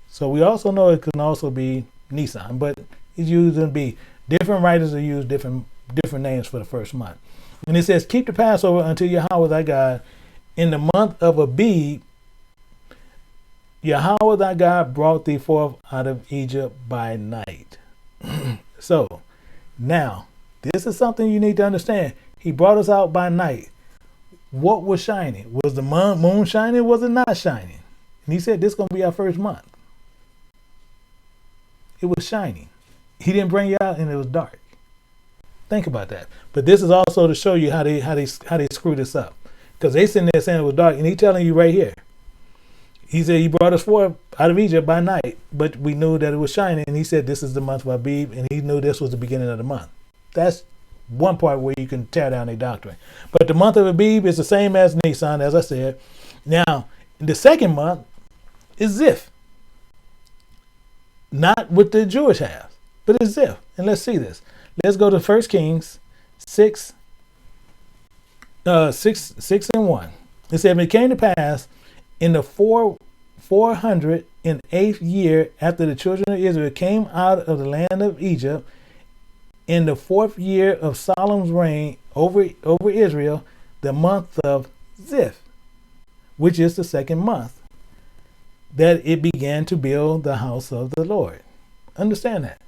So we also know it can also be Nisan, but it's used in B. Different writers have used different names for the first month. And it says, keep the Passover unto Yahweh thy God in the month of Abib. Yahweh thy God brought thee forth out of Egypt by night. So now, this is something you need to understand. He brought us out by night. What was shining? Was the moon shining? Was it not shining? And he said, this is going to be our first month. It was shining. He didn't bring you out and it was dark. Think about that. But this is also to show you how they screw this up. Because they sitting there saying it was dark, and he telling you right here. He said he brought us forth out of Egypt by night, but we knew that it was shining, and he said this is the month of Abib, and he knew this was the beginning of the month. That's one part where you can tear down their doctrine. But the month of Abib is the same as Nisan, as I said. Now, the second month is Ziph. Not what the Jewish have, but it's Ziph. And let's see this. Let's go to 1 Kings 6 and 1. It said, it came to pass in the 408th year after the children of Israel came out of the land of Egypt, in the 4th year of Solomon's reign over Israel, the month of Ziph, which is the second month, that it began to build the house of the Lord. Understand that.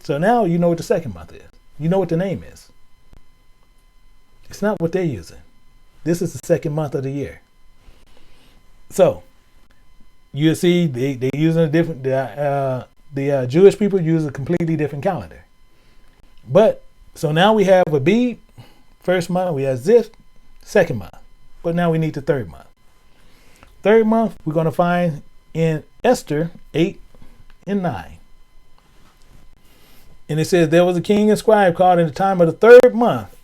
So now you know what the second month is. You know what the name is. It's not what they're using. This is the second month of the year. So you see they using a different, the Jewish people use a completely different calendar. But so now we have Abib, first month, we have Ziph, second month. But now we need the third month. Third month we're going to find in Esther 8 and 9. And it says, there was a king and scribe called in the time of the third month.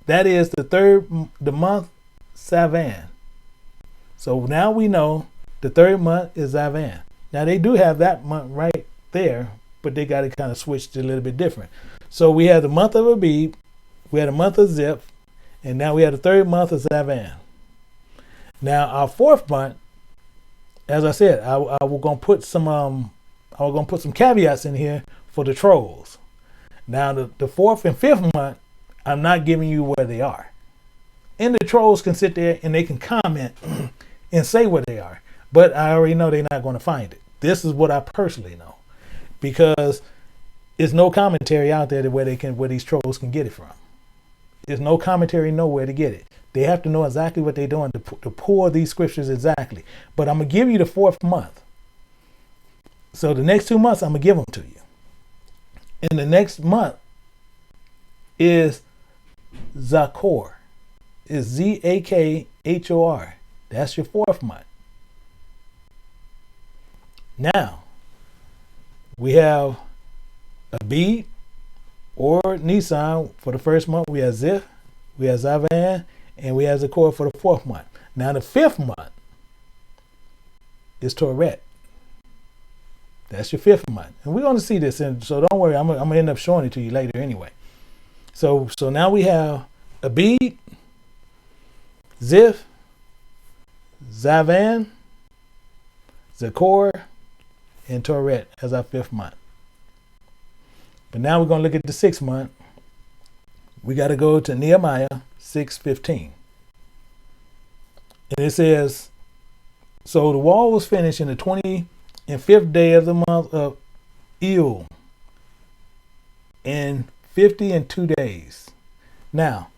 That is the month Savan. So now we know the third month is Savan. Now they do have that month right there, but they got it kind of switched a little bit different. So we have the month of Abib, we had a month of Ziph, and now we have the third month of Savan. Now our fourth month, as I said, I was gonna put some caveats in here for the trolls. Now the fourth and fifth month, I'm not giving you where they are. And the trolls can sit there and they can comment and say where they are. But I already know they're not going to find it. This is what I personally know. Because there's no commentary out there where these trolls can get it from. There's no commentary nowhere to get it. They have to know exactly what they're doing to pour these scriptures exactly. But I'm going to give you the fourth month. So the next 2 months, I'm going to give them to you. And the next month is Zakhor. Is Zakhor. That's your fourth month. Now, we have Abib or Nisan for the first month. We have Ziph, we have Zavan, and we have Zakhor for the fourth month. Now, the fifth month is Toret. That's your fifth month. And we're going to see this, and so don't worry, I'm going to end up showing it to you later anyway. So now we have Abib, Ziph, Zavan, Zakhor, and Toret as our fifth month. But now we're going to look at the sixth month. We got to go to Nehemiah 6:15. And it says, so the wall was finished in the 25th day of the month of Elul, in 52 days. Now,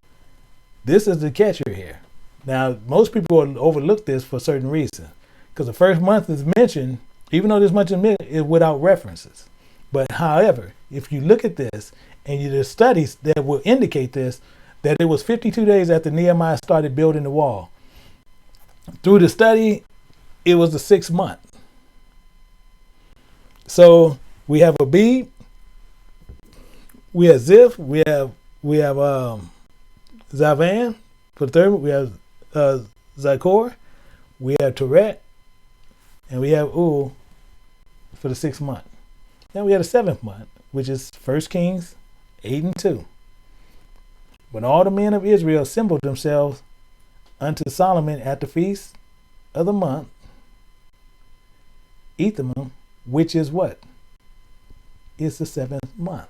this is the catcher here. Now, most people will overlook this for certain reasons, because the first month is mentioned, even though this much is without references. But however, if you look at this, and there's studies that will indicate this, that it was 52 days after Nehemiah started building the wall. Through the study, it was the 6th month. So we have Abib, we have Ziph, we have Zavan for the 3rd. We have Zachor, we have Teret, and we have Ul for the 6th month. Then we have the 7th month, which is 1 Kings 8:2. When all the men of Israel assembled themselves unto Solomon at the feast of the month, Ethamim, which is what? It's the 7th month.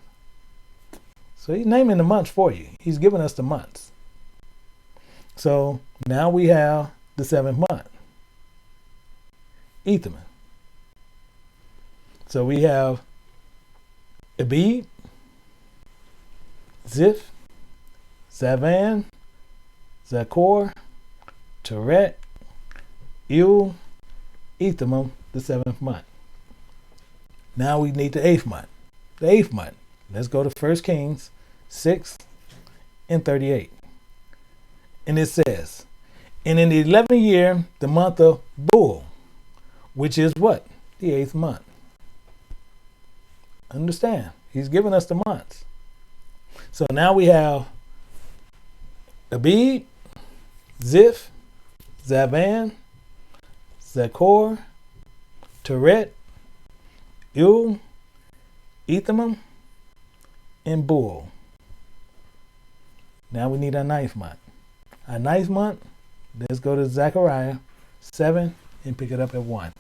So he's naming the months for you. He's giving us the months. So now we have the 7th month, Ethamim. So we have Abib, Ziph, Zavan, Zachor, Teret, Ul, Ethamim, the 7th month. Now we need the 8th month. The 8th month. Let's go to 1 Kings 6:38. And it says, and in the 11th year, the month of Bul, which is what? The 8th month. Understand? He's giving us the months. So now we have Abib, Ziph, Zavan, Zachor, Teret, Ul, Ethamim, and Bul. Now we need our 9th month. Our 9th month, let's go to Zechariah 7 and pick it up at 1.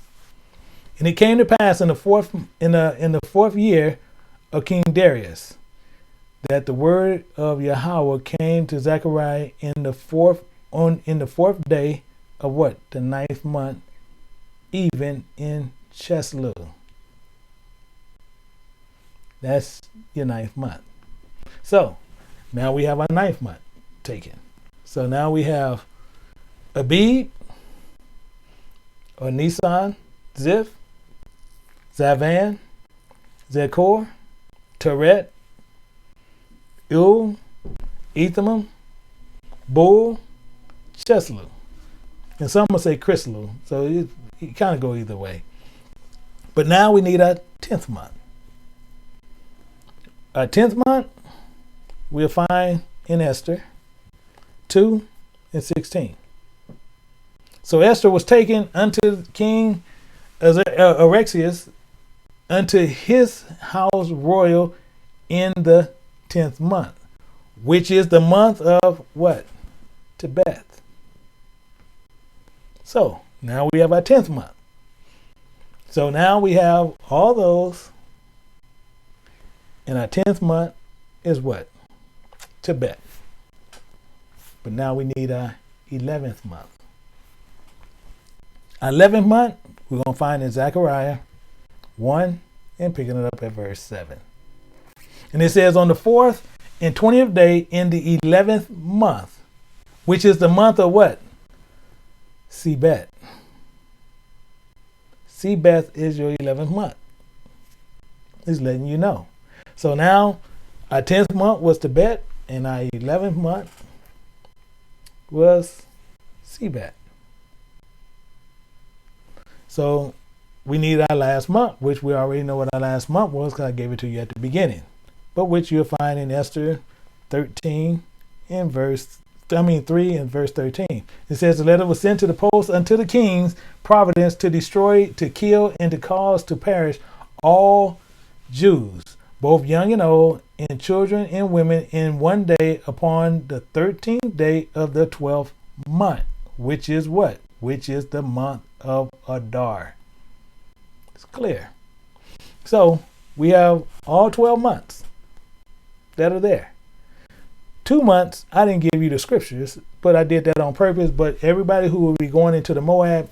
And it came to pass in the fourth year of King Darius, that the word of Yahweh came to Zechariah in the fourth day of what? The 9th month, even in Chesleu. That's your 9th month. So now we have our 9th month taken. So now we have Abib, or Nisan, Ziph, Zavan, Zachor, Teret, Ul, Ethamim, Bul, Chesleu. And some will say Chrislu. So it kind of go either way. But now we need our 10th month. Our 10th month, we'll find in Esther 2:16. So Esther was taken unto King Artaxerxes unto his house royal in the 10th month, which is the month of what? Tebeth. So now we have our 10th month. So now we have all those, and our 10th month is what? Tebeth. But now we need our 11th month. Our 11th month, we're going to find in Zechariah 1 and picking it up at verse 7. And it says, on the 4th and 20th day in the 11th month, which is the month of what? Sebeth. Sebeth is your 11th month. It's letting you know. So now our 10th month was Tebeth, and our 11th month was Sebeth. So we need our last month, which we already know what our last month was because I gave it to you at the beginning, but which you'll find in Esther 3 and verse 13. It says, the letter was sent to the post unto the king's providence to destroy, to kill, and to cause to perish all Jews, both young and old, and children and women, in one day upon the 13th day of the 12th month, which is what? Which is the month of Adar. It's clear. So we have all 12 months that are there. 2 months, I didn't give you the scriptures but I did that on purpose. But everybody who will be going into the Moab,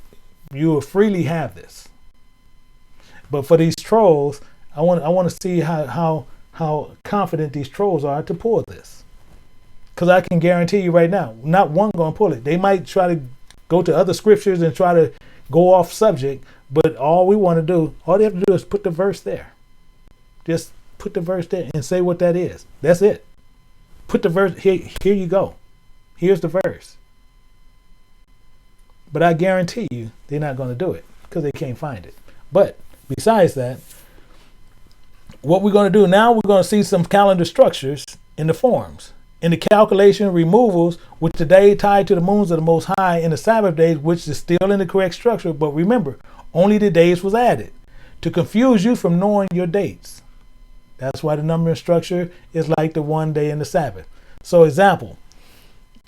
you will freely have this. But for these trolls, I want to see how confident these trolls are to pull this. Because I can guarantee you right now, not one going to pull it. They might try to go to other scriptures and try to go off subject, but all they have to do is put the verse there. Just put the verse there and say what that is. That's it. Put the verse, here you go. Here's the verse. But I guarantee you, they're not going to do it because they can't find it. But besides that, what we're going to do now, we're going to see some calendar structures in the forms. In the calculation removals, with the day tied to the moons of the Most High, in the Sabbath days, which is still in the correct structure. But remember, only the days was added to confuse you from knowing your dates. That's why the numbering structure is like the one day in the Sabbath. So example,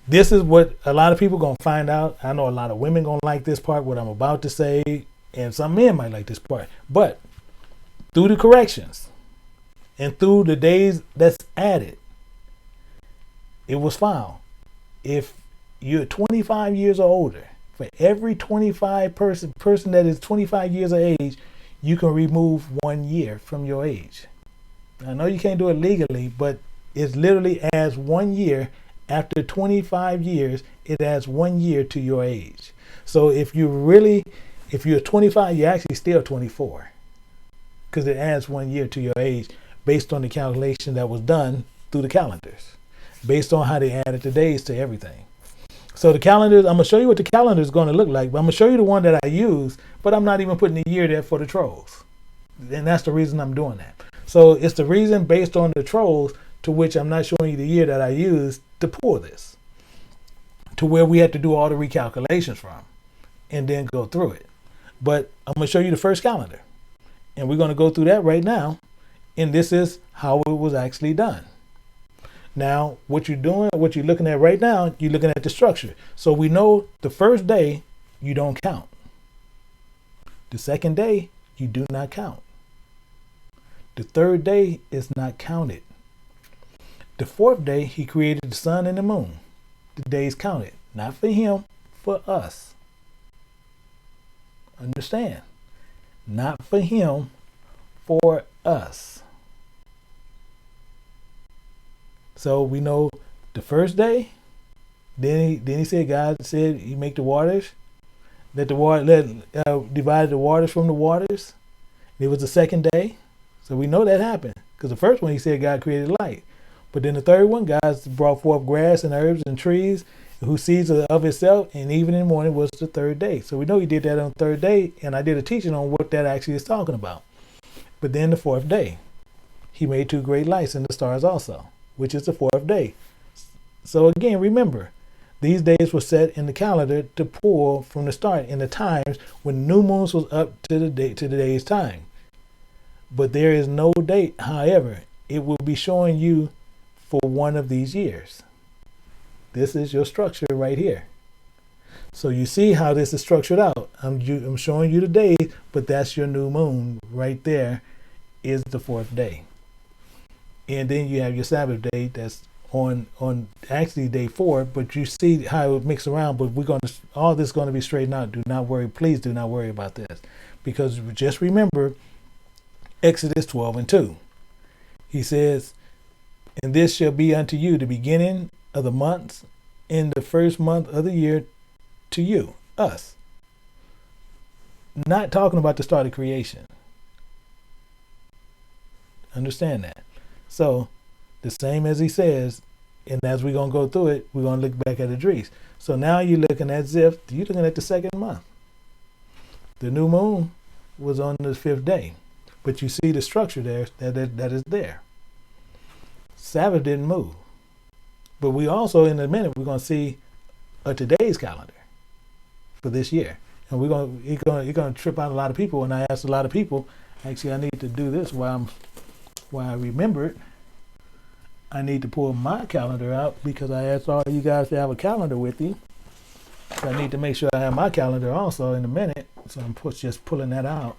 this is what a lot of people going to find out. I know a lot of women going to like this part, what I'm about to say, and some men might like this part. But through the corrections and through the days that's added, it was found if you're 25 years or older, for every 25 person that is 25 years of age, you can remove 1 year from your age. I know you can't do it legally, but it literally adds 1 year. After 25 years, it adds 1 year to your age. So if you're 25, you're actually still 24, because it adds 1 year to your age based on the calculation that was done through the calendars, based on how they added the days to everything. So the calendars, I'm going to show you what the calendar is going to look like, but I'm going to show you the one that I use, but I'm not even putting the year there for the trolls. And that's the reason I'm doing that. So it's the reason based on the trolls to which I'm not showing you the year that I used to pull this, to where we had to do all the recalculations from and then go through it. But I'm going to show you the first calendar, and we're going to go through that right now. And this is how it was actually done. Now, what you're doing, what you're looking at right now, you're looking at the structure. So we know the first day you don't count. The second day you do not count. The third day is not counted. The fourth day he created the sun and the moon. The days counted, not for him, for us. Understand? Not for him, for us. So we know the first day. Then he said, God said he make the waters, divided the waters from the waters. It was the second day. So we know that happened, because the first one he said God created light. But then the third one, God brought forth grass and herbs and trees, whose seeds are of itself, and even in the morning was the third day. So we know he did that on the third day, and I did a teaching on what that actually is talking about. But then the fourth day, he made two great lights and the stars also, which is the fourth day. So again, remember, these days were set in the calendar to pull from the start in the times when new moons was up to the day's time. But there is no date. However, it will be showing you for one of these years. This is your structure right here. So you see how this is structured out. I'm showing you the days, but that's your new moon right there is the fourth day. And then you have your Sabbath day that's on actually day 4, but you see how it mixes around. But all this is going to be straightened out. Do not worry. Please do not worry about this, because just remember Exodus 12:2. He says, and this shall be unto you the beginning of the months in the first month of the year to you, us. Not talking about the start of creation. Understand that. So the same as he says, and as we're going to go through it, we're going to look back at Idris. So now you're looking at Ziph, you're looking at the second month. The new moon was on the 5th day, but you see the structure there that is there. Sabbath didn't move. But we also, in a minute, we're going to see today's calendar for this year. And you're going to trip out a lot of people. And I asked a lot of people, actually, I need to do this while I remember it. I need to pull my calendar out, because I asked all you guys to have a calendar with you. So I need to make sure I have my calendar also in a minute. So I'm just pulling that out.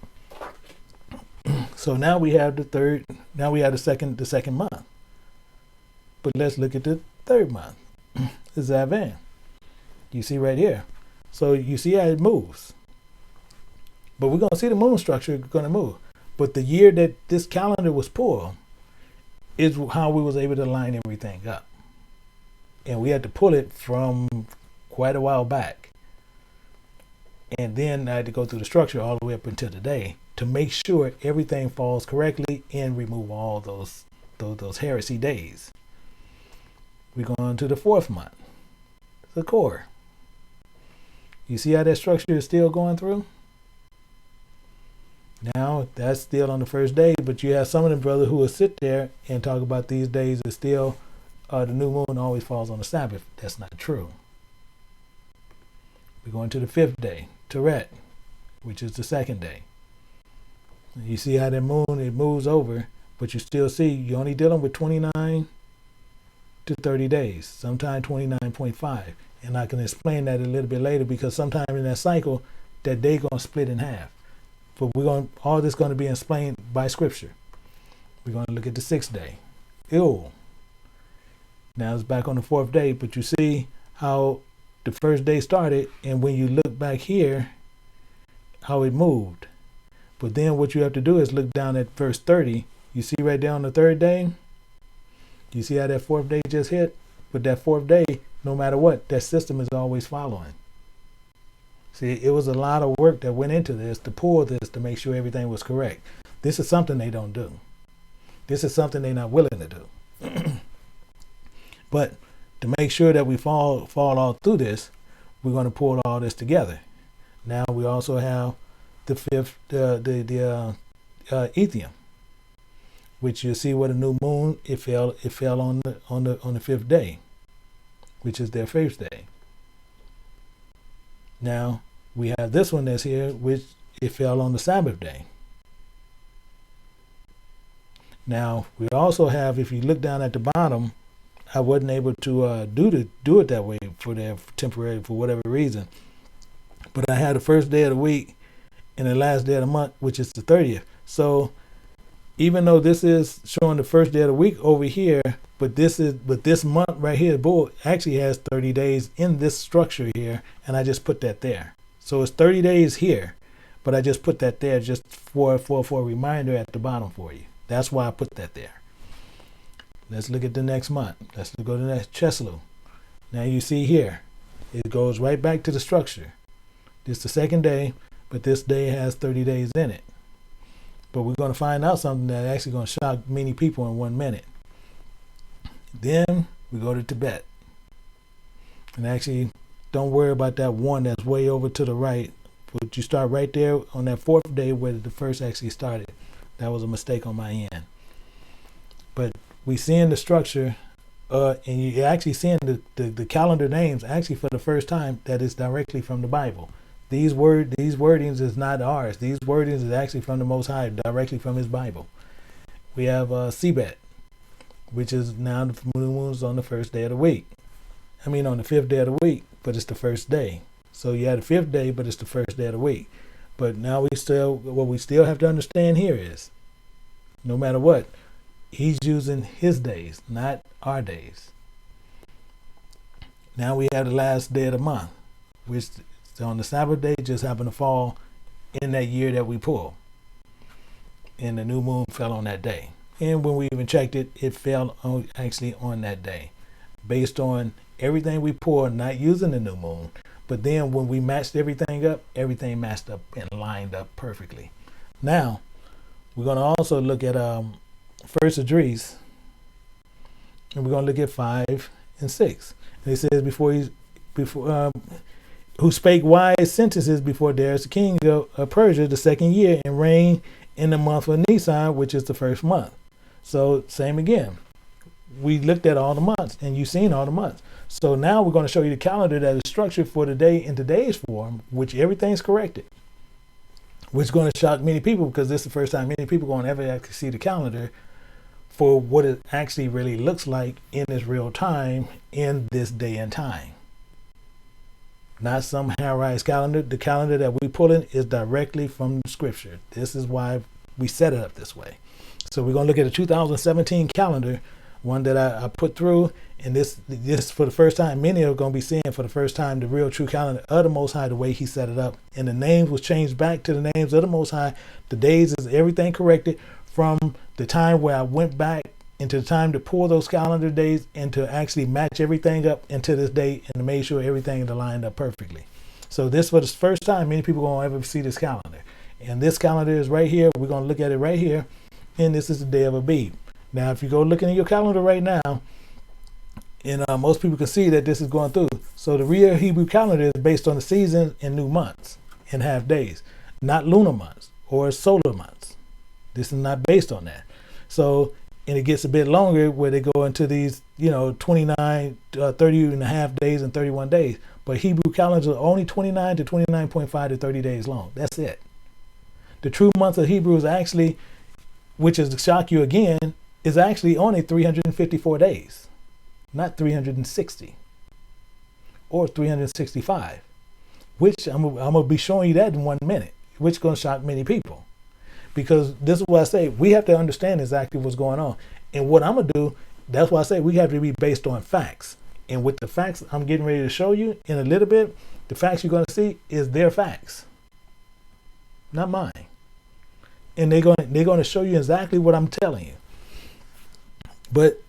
So now we have the second month. But let's look at the third month, the Zavan. You see right here. So you see how it moves. But we're going to see the moon structure going to move. But the year that this calendar was pulled is how we was able to line everything up. And we had to pull it from quite a while back. And then I had to go through the structure all the way up until today to make sure everything falls correctly and remove all those heresy days. We're going to the 4th month, the core. You see how that structure is still going through? Now, that's still on the first day, but you have some of them brothers who will sit there and talk about these days is still, the new moon always falls on the Sabbath. That's not true. We're going to the 5th day, Teret, which is the 2nd day. You see how that moon, it moves over, but you still see you're only dealing with 29 to 30 days, sometimes 29.5. And I can explain that a little bit later because sometime in that cycle, that day going to split in half. But all this going to be explained by scripture. We're going to look at the 6th day. Ew. Now it's back on the 4th day, but you see how the first day started, and when you look back here, how it moved. But then what you have to do is look down at verse 30. You see right there on the 3rd day? You see how that 4th day just hit? But that 4th day, no matter what, that system is always following. See, it was a lot of work that went into this to pull this to make sure everything was correct. This is something they don't do. This is something they're not willing to do. But to make sure that we fall all through this, we're going to pull all this together. Now we also have the 5th, the Ethium, which you see what a new moon, it fell on the 5th day, which is their 1st day. Now we have this one that's here, which it fell on the Sabbath day. Now we also have, if you look down at the bottom, I wasn't able to do it that way for whatever reason. But I had the 1st day of the week and the last day of the month, which is the 30th. So even though this is showing the 1st day of the week over here, but this month right here, the bull actually has 30 days in this structure here, and I just put that there. So it's 30 days here, but I just put that there just for a reminder at the bottom for you. That's why I put that there. Let's look at the next month. Let's go to the next Cheslu. Now you see here, it goes right back to the structure. This is the 2nd day, but this day has 30 days in it. But we're going to find out something that's actually going to shock many people in 1 minute. Then we go to Tibet. And actually, don't worry about that one that's way over to the right. But you start right there on that 4th day where the first actually started. That was a mistake on my end. But we seeing the structure, and you're actually seeing the calendar names actually for the first time that is directly from the Bible. These wordings is not ours. These wordings is actually from the Most High, directly from His Bible. We have Sebet, which is now the moon's on the 1st day of the week. I mean on the 5th day of the week, but it's the 1st day. So you had the 5th day, but it's the 1st day of the week. But now what we still have to understand here is, no matter what, He's using His days, not our days. Now we have the last day of the month, which on the Sabbath day just happened to fall in that year that we pulled. And the new moon fell on that day. And when we even checked it, it fell actually on that day. Based on everything we pulled, not using the new moon. But then when we matched everything up, everything matched up and lined up perfectly. Now, we're going to also look at First Idris, and we're going to look at 5 and 6. And it says who spake wise sentences before Darius the king of Persia the 2nd year, and reigned in the month of Nisan, which is the 1st month. So same again. We looked at all the months, and you've seen all the months. So now we're going to show you the calendar that is structured for the day in today's form, which everything's corrected. Which is going to shock many people because this is the first time many people are going to ever actually see the calendar for what it actually really looks like in this real time in this day and time. Not some Hebraist calendar. The calendar that we pull in is directly from scripture. This is why we set it up this way. So we're going to look at a 2017 calendar one that I put through. And this for the first time, many are going to be seeing for the first time the real true calendar of the Most High, the way he set it up. And the names was changed back to the names of the Most High. The days is everything corrected from the time where I went back into the time to pull those calendar days and to actually match everything up into this date and to make sure everything is lined up perfectly. So this for the first time many people going to ever see this calendar. And this calendar is right here. We're going to look at it right here. And this is the day of Abib. Now, if you go looking at your calendar right now, and most people can see that this is going through. So the real Hebrew calendar is based on the seasons and new months and half days, not lunar months or solar months. This is not based on that. So, and it gets a bit longer where they go into these, 29, 30 and a half days and 31 days. But Hebrew calendars are only 29 to 29.5 to 30 days long. That's it. The true month of Hebrew is actually, which is to shock you again, is actually only 354 days. Not 360 or 365, which I'm going to be showing you that in 1 minute, which is going to shock many people. Because this is what I say, we have to understand exactly what's going on. And what I'm going to do, that's why I say we have to be based on facts. And with the facts I'm getting ready to show you in a little bit, the facts you're going to see is their facts, not mine. And they're going to show you exactly what I'm telling you. But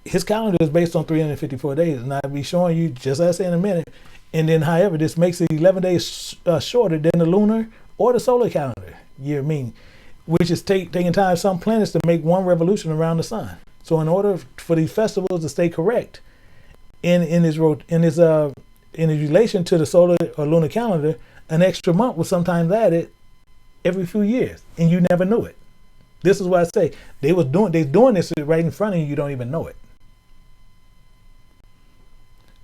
his calendar is based on 354 days, and I'll be showing you, just as I say in a minute. And then, however, this makes it 11 days shorter than the lunar or the solar calendar year mean, which is taking time some planets to make one revolution around the sun. So, in order for these festivals to stay correct in his relation to the solar or lunar calendar, an extra month was sometimes added every few years, and you never knew it. This is what I say. They're doing this right in front of you. You don't even know it.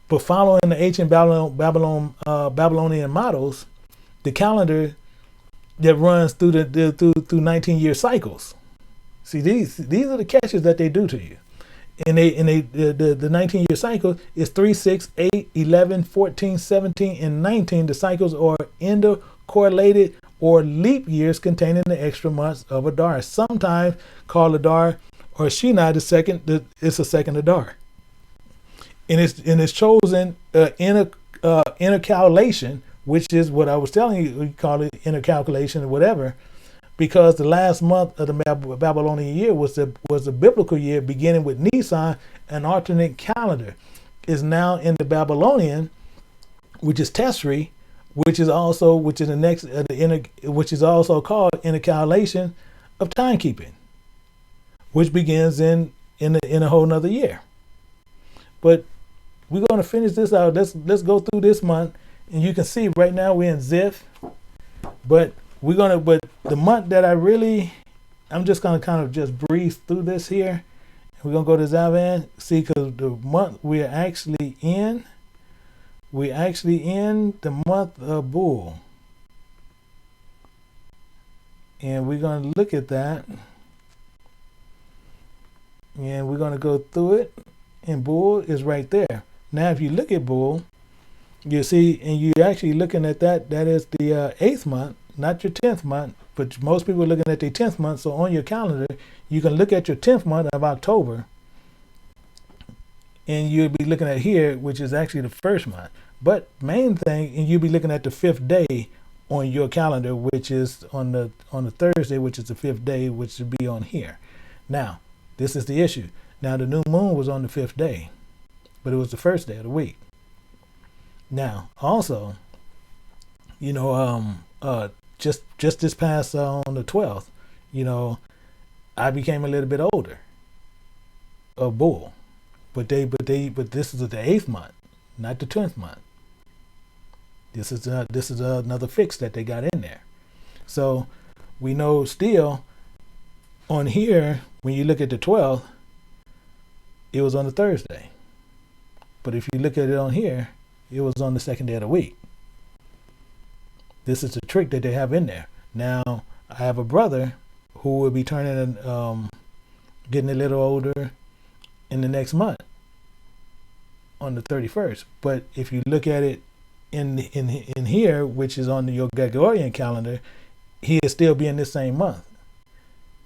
But following the ancient Babylonian models, the calendar that runs through through 19-year cycles. See, these are the catches that they do to you. And the 19-year cycle is 3, 6, 8, 11, 14, 17, and 19. The cycles are intercorrelated or leap years containing the extra months of Adar, sometimes called Adar or Shina. It's a second Adar. And it's chosen intercalation, which is what I was telling you. We call it intercalculation or whatever, because the last month of the Babylonian year was the biblical year, beginning with Nisan. An alternate calendar is now in the Babylonian, which is Teshri, which is also called intercalation of timekeeping, which begins in a whole nother year. But we're going to finish this out. Let's go through this month, and you can see right now we're in Ziph. But the month that I'm just going to kind of just breeze through this here. We're going to go to Zavan, see, because the month we're actually in the month of Bull. And we're going to look at that. And we're going to go through it. And Bull is right there. Now, if you look at Bull, you see, and you're actually looking at that is the 8th month, not your 10th month, but most people are looking at their 10th month. So on your calendar, you can look at your 10th month of October, and you'll be looking at here, which is actually the first month. But main thing, and you'll be looking at the 5th day on your calendar, which is on the Thursday, which is the 5th day, which should be on here. Now, this is the issue. Now, the new moon was on the 5th day, but it was the first day of the week. Now, also, just this past on the 12th, I became a little bit older of Bull, but this is the 8th month, not the 10th month. This is another fix that they got in there. So we know still on here, when you look at the 12th, it was on a Thursday. But if you look at it on here, it was on the second day of the week. This is the trick that they have in there. Now, I have a brother who will be turning, getting a little older in the next month, on the 31st. But if you look at it in here, which is on your Gregorian calendar, he is still be in this same month,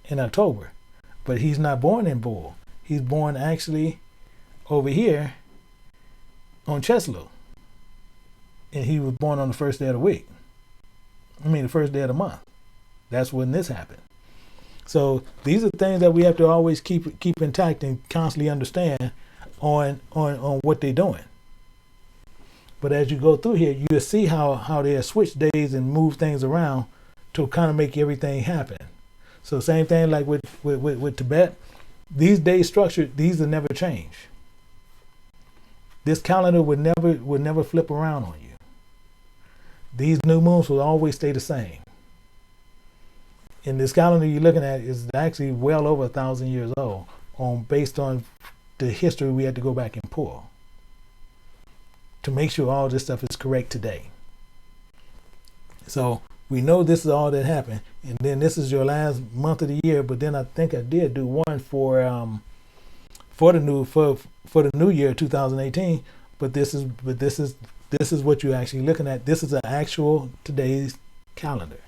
in October. But he's not born in Bull. He's born actually over here on Cheslow. And he was born on the first day of the week. The first day of the month. That's when this happened. So these are things that we have to always keep intact and constantly understand on what they're doing. But as you go through here, you'll see how they switch days and move things around to kind of make everything happen. So same thing like with Tibet. These days structured, these will never change. This calendar would never flip around on you. These new moons will always stay the same. And this calendar you're looking at is actually well over 1,000 years old, based on the history we had to go back and pull to make sure all this stuff is correct today. So we know this is all that happened, and then this is your last month of the year. But then I think I did do one for the new year 2018. But this is what you're actually looking at. This is an actual today's calendar.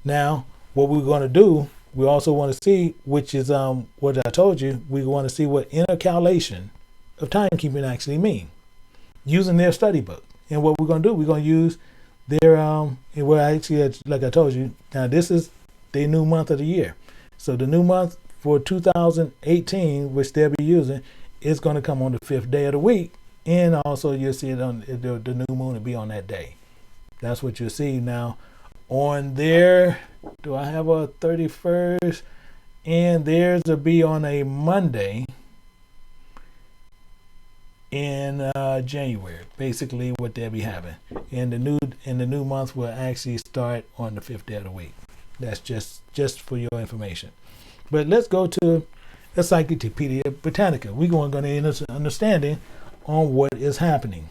Now, what we're going to do, we also want to see, which is what I told you, we want to see what intercalation of timekeeping actually mean, using their study book. And what we're going to do, we're going to use their, and we're actually, like I told you, now this is the new month of the year. So the new month for 2018, which they'll be using, is going to come on the 5th day of the week. And also you'll see it on the new moon will be on that day. That's what you'll see. Now, on there, do I have a 31st? And theirs will be on a Monday in January. Basically, what they'll be having, and the new month will actually start on the 5th day of the week. That's just for your information. But let's go to Encyclopedia Britannica. We're going to get into understanding on what is happening.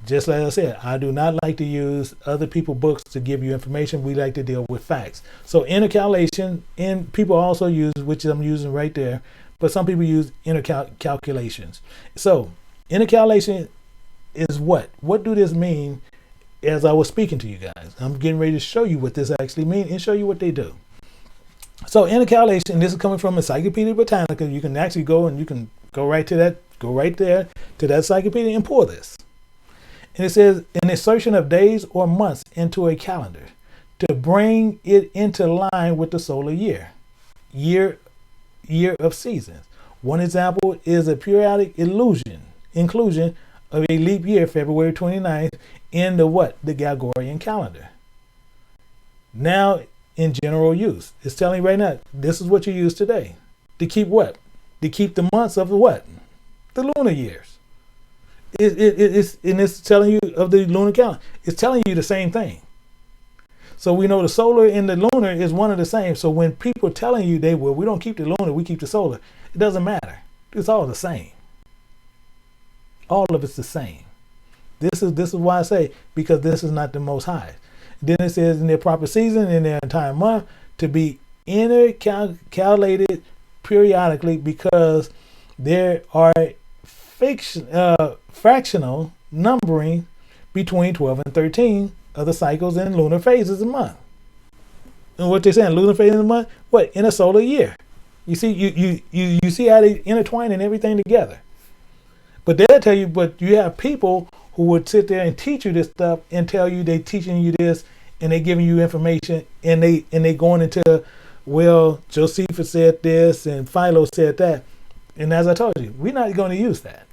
Just like I said, I do not like to use other people's books to give you information. We like to deal with facts. So intercalation, and people also use, which I'm using right there, but some people use intercalculations. So intercalation is what? What do this mean? As I was speaking to you guys, I'm getting ready to show you what this actually means and show you what they do. So intercalation, this is coming from Encyclopedia Britannica. You can actually go right there to that encyclopedia and pull this. And it says an insertion of days or months into a calendar to bring it into line with the solar year of seasons. One example is a periodic inclusion of a leap year, February 29th, in the Gregorian calendar. Now, in general use, it's telling you right now, this is what you use today. To keep what? To keep the months of the what? The lunar years. It's telling you of the lunar calendar. It's telling you the same thing. So we know the solar and the lunar is one of the same. So when people are telling you we don't keep the lunar, we keep the solar, it doesn't matter. It's all the same. All of it's the same. This is why I say, because this is not the Most High. Then it says in their proper season, in their entire month, to be intercalated periodically, because there are fractional numbering between 12 and 13 of the cycles and lunar phases a month. And what they're saying, lunar phases a month, what? In a solar year. You see, you see how they intertwine and everything together. But they'll tell you, but you have people who would sit there and teach you this stuff and tell you they teaching you this and they giving you information and they going into, well, Josephus said this and Philo said that. And as I told you, we're not going to use that.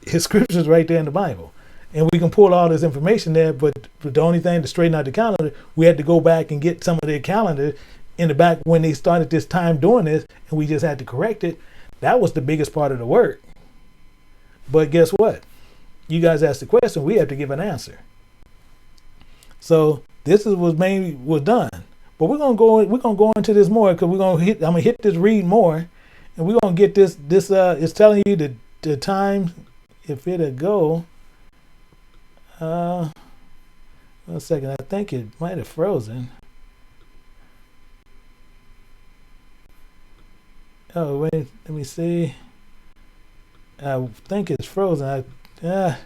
His scripture's right there in the Bible. And we can pull all this information there, but the only thing to straighten out the calendar, we had to go back and get some of their calendar in the back when they started this time doing this, and we just had to correct it. That was the biggest part of the work. But guess what? You guys asked the question, we have to give an answer. So this is was done. But we're gonna go into this more, because I'm gonna hit this read more, and we're gonna get this it's telling you the time, if it'll go. 1 second, I think it might have frozen. Oh wait, let me see. I think it's frozen. But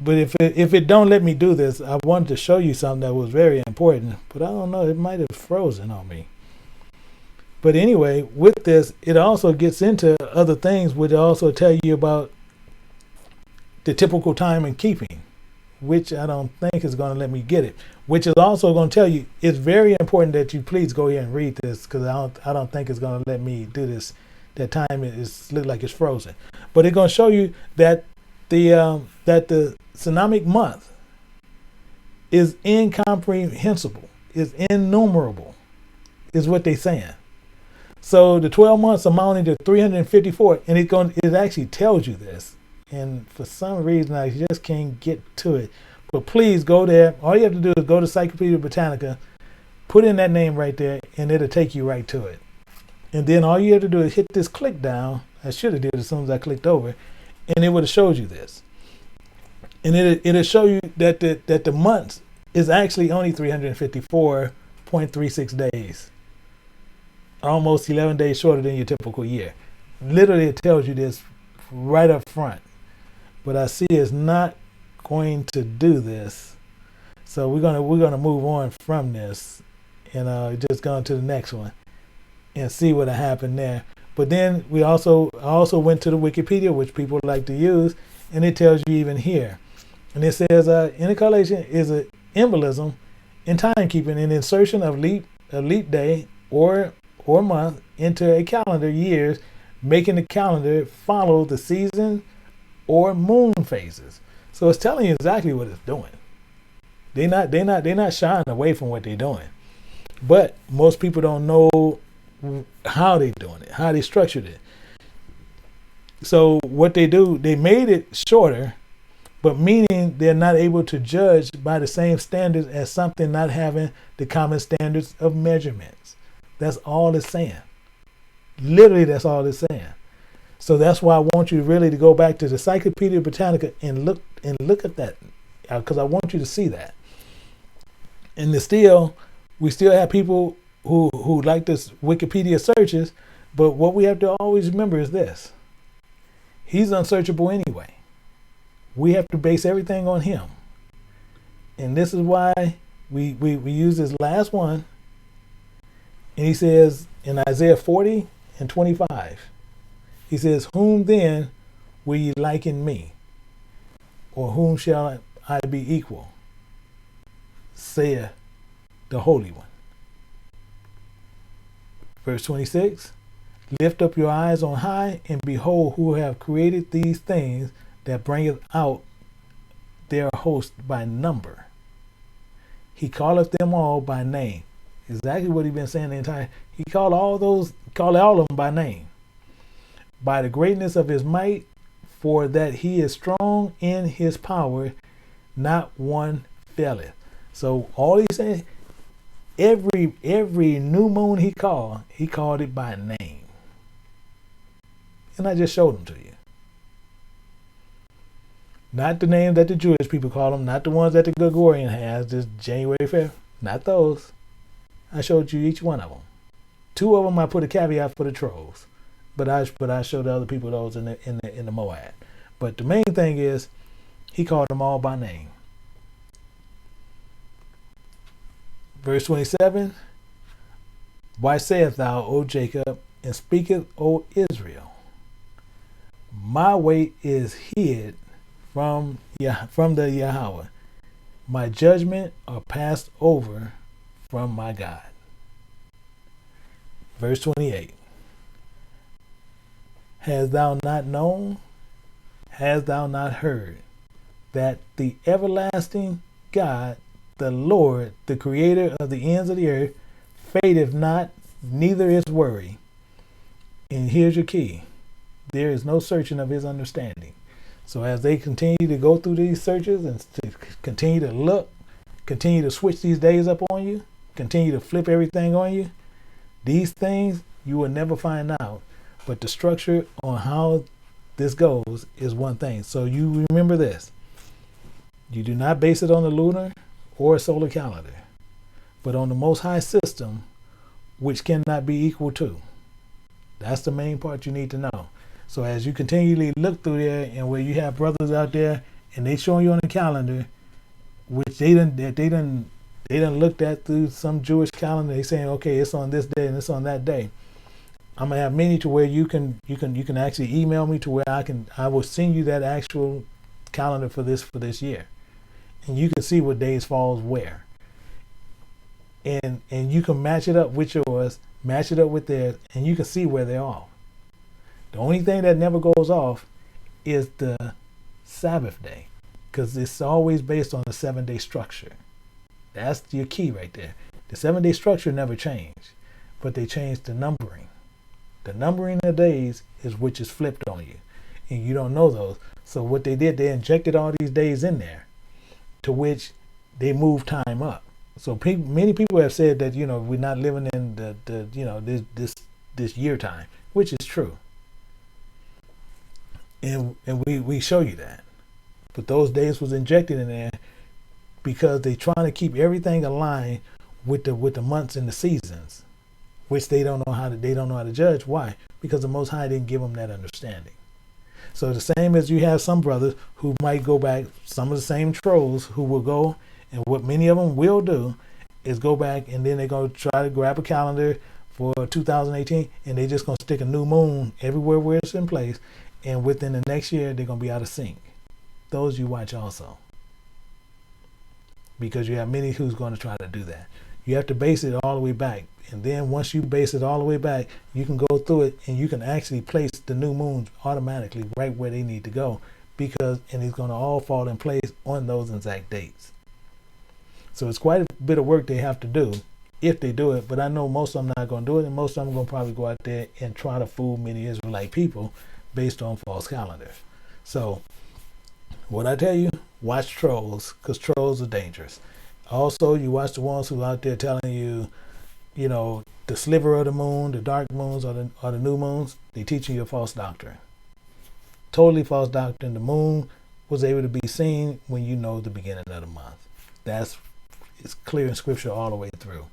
if it don't let me do this, I wanted to show you something that was very important. But I don't know, it might have frozen on me. But anyway, with this, it also gets into other things, which also tell you about the typical time in keeping, which I don't think is going to let me get it. Which is also going to tell you it's very important that you please go here and read this, because I don't think it's going to let me do this. That time is look like it's frozen, but it's going to show you that the Synamic month is incomprehensible, is innumerable, is what they're saying. So the 12 months amounting to 354, and it actually tells you this. And for some reason, I just can't get to it. But please go there. All you have to do is go to Encyclopedia Britannica, put in that name right there, and it'll take you right to it. And then all you have to do is hit this click down. I should have did it as soon as I clicked over, and it would have showed you this. And it'll show you that the months is actually only 354.36 days. Almost 11 days shorter than your typical year. Literally, it tells you this right up front. But I see it's not going to do this, so we're gonna move on from this and just go on to the next one and see what happened there. But then I also went to the Wikipedia, which people like to use, and it tells you even here, and it says intercalation is an embolism in timekeeping, an insertion of leap day or month into a calendar years, making the calendar follow the season or moon phases. So it's telling you exactly what it's doing. They're not shying away from what they're doing. But most people don't know how they're doing it, how they structured it. So what they do, they made it shorter, but meaning they're not able to judge by the same standards as something not having the common standards of measurements. That's all it's saying. Literally, that's all it's saying. So that's why I want you really to go back to the Encyclopedia Britannica and look at that, because I want you to see that. And we still have people who like this Wikipedia searches, but what we have to always remember is this: he's unsearchable anyway. We have to base everything on him, and this is why we use this last one. And he says in Isaiah 40 and 25. He says, "Whom then will ye liken me? Or whom shall I be equal? Saith the Holy One." Verse 26, "Lift up your eyes on high, and behold who have created these things, that bringeth out their host by number. He calleth them all by name." Exactly what he's been saying the entire. He called all of them by name. "By the greatness of his might, for that he is strong in his power, not one faileth." So all he's saying, every new moon he called it by name. And I just showed them to you. Not the name that the Jewish people call them, not the ones that the Gregorian has, just January 5th, not those. I showed you each one of them. Two of them I put a caveat for the trolls, but I showed the other people those in the Moab. But the main thing is, he called them all by name. Verse 27, "Why sayest thou, O Jacob, and speaketh, O Israel? My way is hid from the Yahweh. My judgment are passed over from my God." Verse 28, "Hast thou not known? Hast thou not heard? That the everlasting God, the Lord, the creator of the ends of the earth, fadeth not, neither is worry." And here's your key: there is no searching of his understanding. So as they continue to go through these searches and to continue to look, continue to switch these days up on you, continue to flip everything on you, these things you will never find out. But the structure on how this goes is one thing. So you remember this: you do not base it on the lunar or a solar calendar, but on the Most High system, which cannot be equal to. That's the main part you need to know. So as you continually look through there, and where you have brothers out there and they showing you on the calendar, which they done looked at through some Jewish calendar, they saying, okay, it's on this day and it's on that day. I'm gonna have many to where you can actually email me to where I will send you that actual calendar for this year, and you can see what days falls where, and you can match it up with yours, match it up with theirs, and you can see where they're off. The only thing that never goes off is the Sabbath day, because it's always based on the 7-day structure. That's your key right there. The 7-day structure never changed, but they changed the numbering. The numbering of days is which is flipped on you, and you don't know those. So what they did, they injected all these days in there, to which they moved time up. So many people have said that we're not living in this year time, which is true, and we show you that. But those days was injected in there because they trying to keep everything aligned with the months and the seasons, which they don't know how to judge. Why? Because the Most High didn't give them that understanding. So the same as you have some brothers who might go back, some of the same trolls who will go, and what many of them will do is go back and then they're going to try to grab a calendar for 2018 and they're just going to stick a new moon everywhere where it's in place, and within the next year they're going to be out of sync. Those you watch also, because you have many who's going to try to do that. You have to base it all the way back. And then once you base it all the way back, you can go through it and you can actually place the new moons automatically right where they need to go, and it's going to all fall in place on those exact dates. So it's quite a bit of work they have to do if they do it. But I know most of them not going to do it, and most of them are going to probably go out there and try to fool many Israelite people based on false calendars. So what I tell you, watch trolls, because trolls are dangerous. Also, you watch the ones who are out there telling you, the sliver of the moon, the dark moons, or the new moons. They teaching you a false doctrine. Totally false doctrine. The moon was able to be seen when you know the beginning of the month. It's clear in scripture all the way through.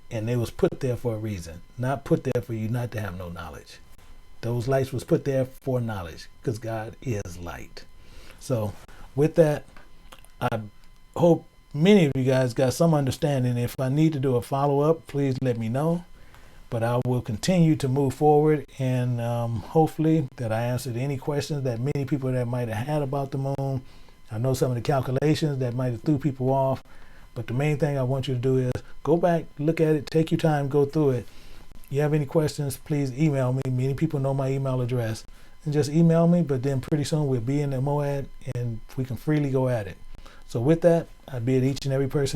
And it was put there for a reason. Not put there for you not to have no knowledge. Those lights was put there for knowledge, because God is light. So with that, I hope many of you guys got some understanding. If I need to do a follow-up, please let me know. But I will continue to move forward, and hopefully that I answered any questions that many people that might have had about the moon. I know some of the calculations that might have threw people off, but the main thing I want you to do is go back, look at it, take your time, go through it. You have any questions, please email me. Many people know my email address, and just email me. But then pretty soon we'll be in the MOAD and we can freely go at it. So with that, I bid each and every person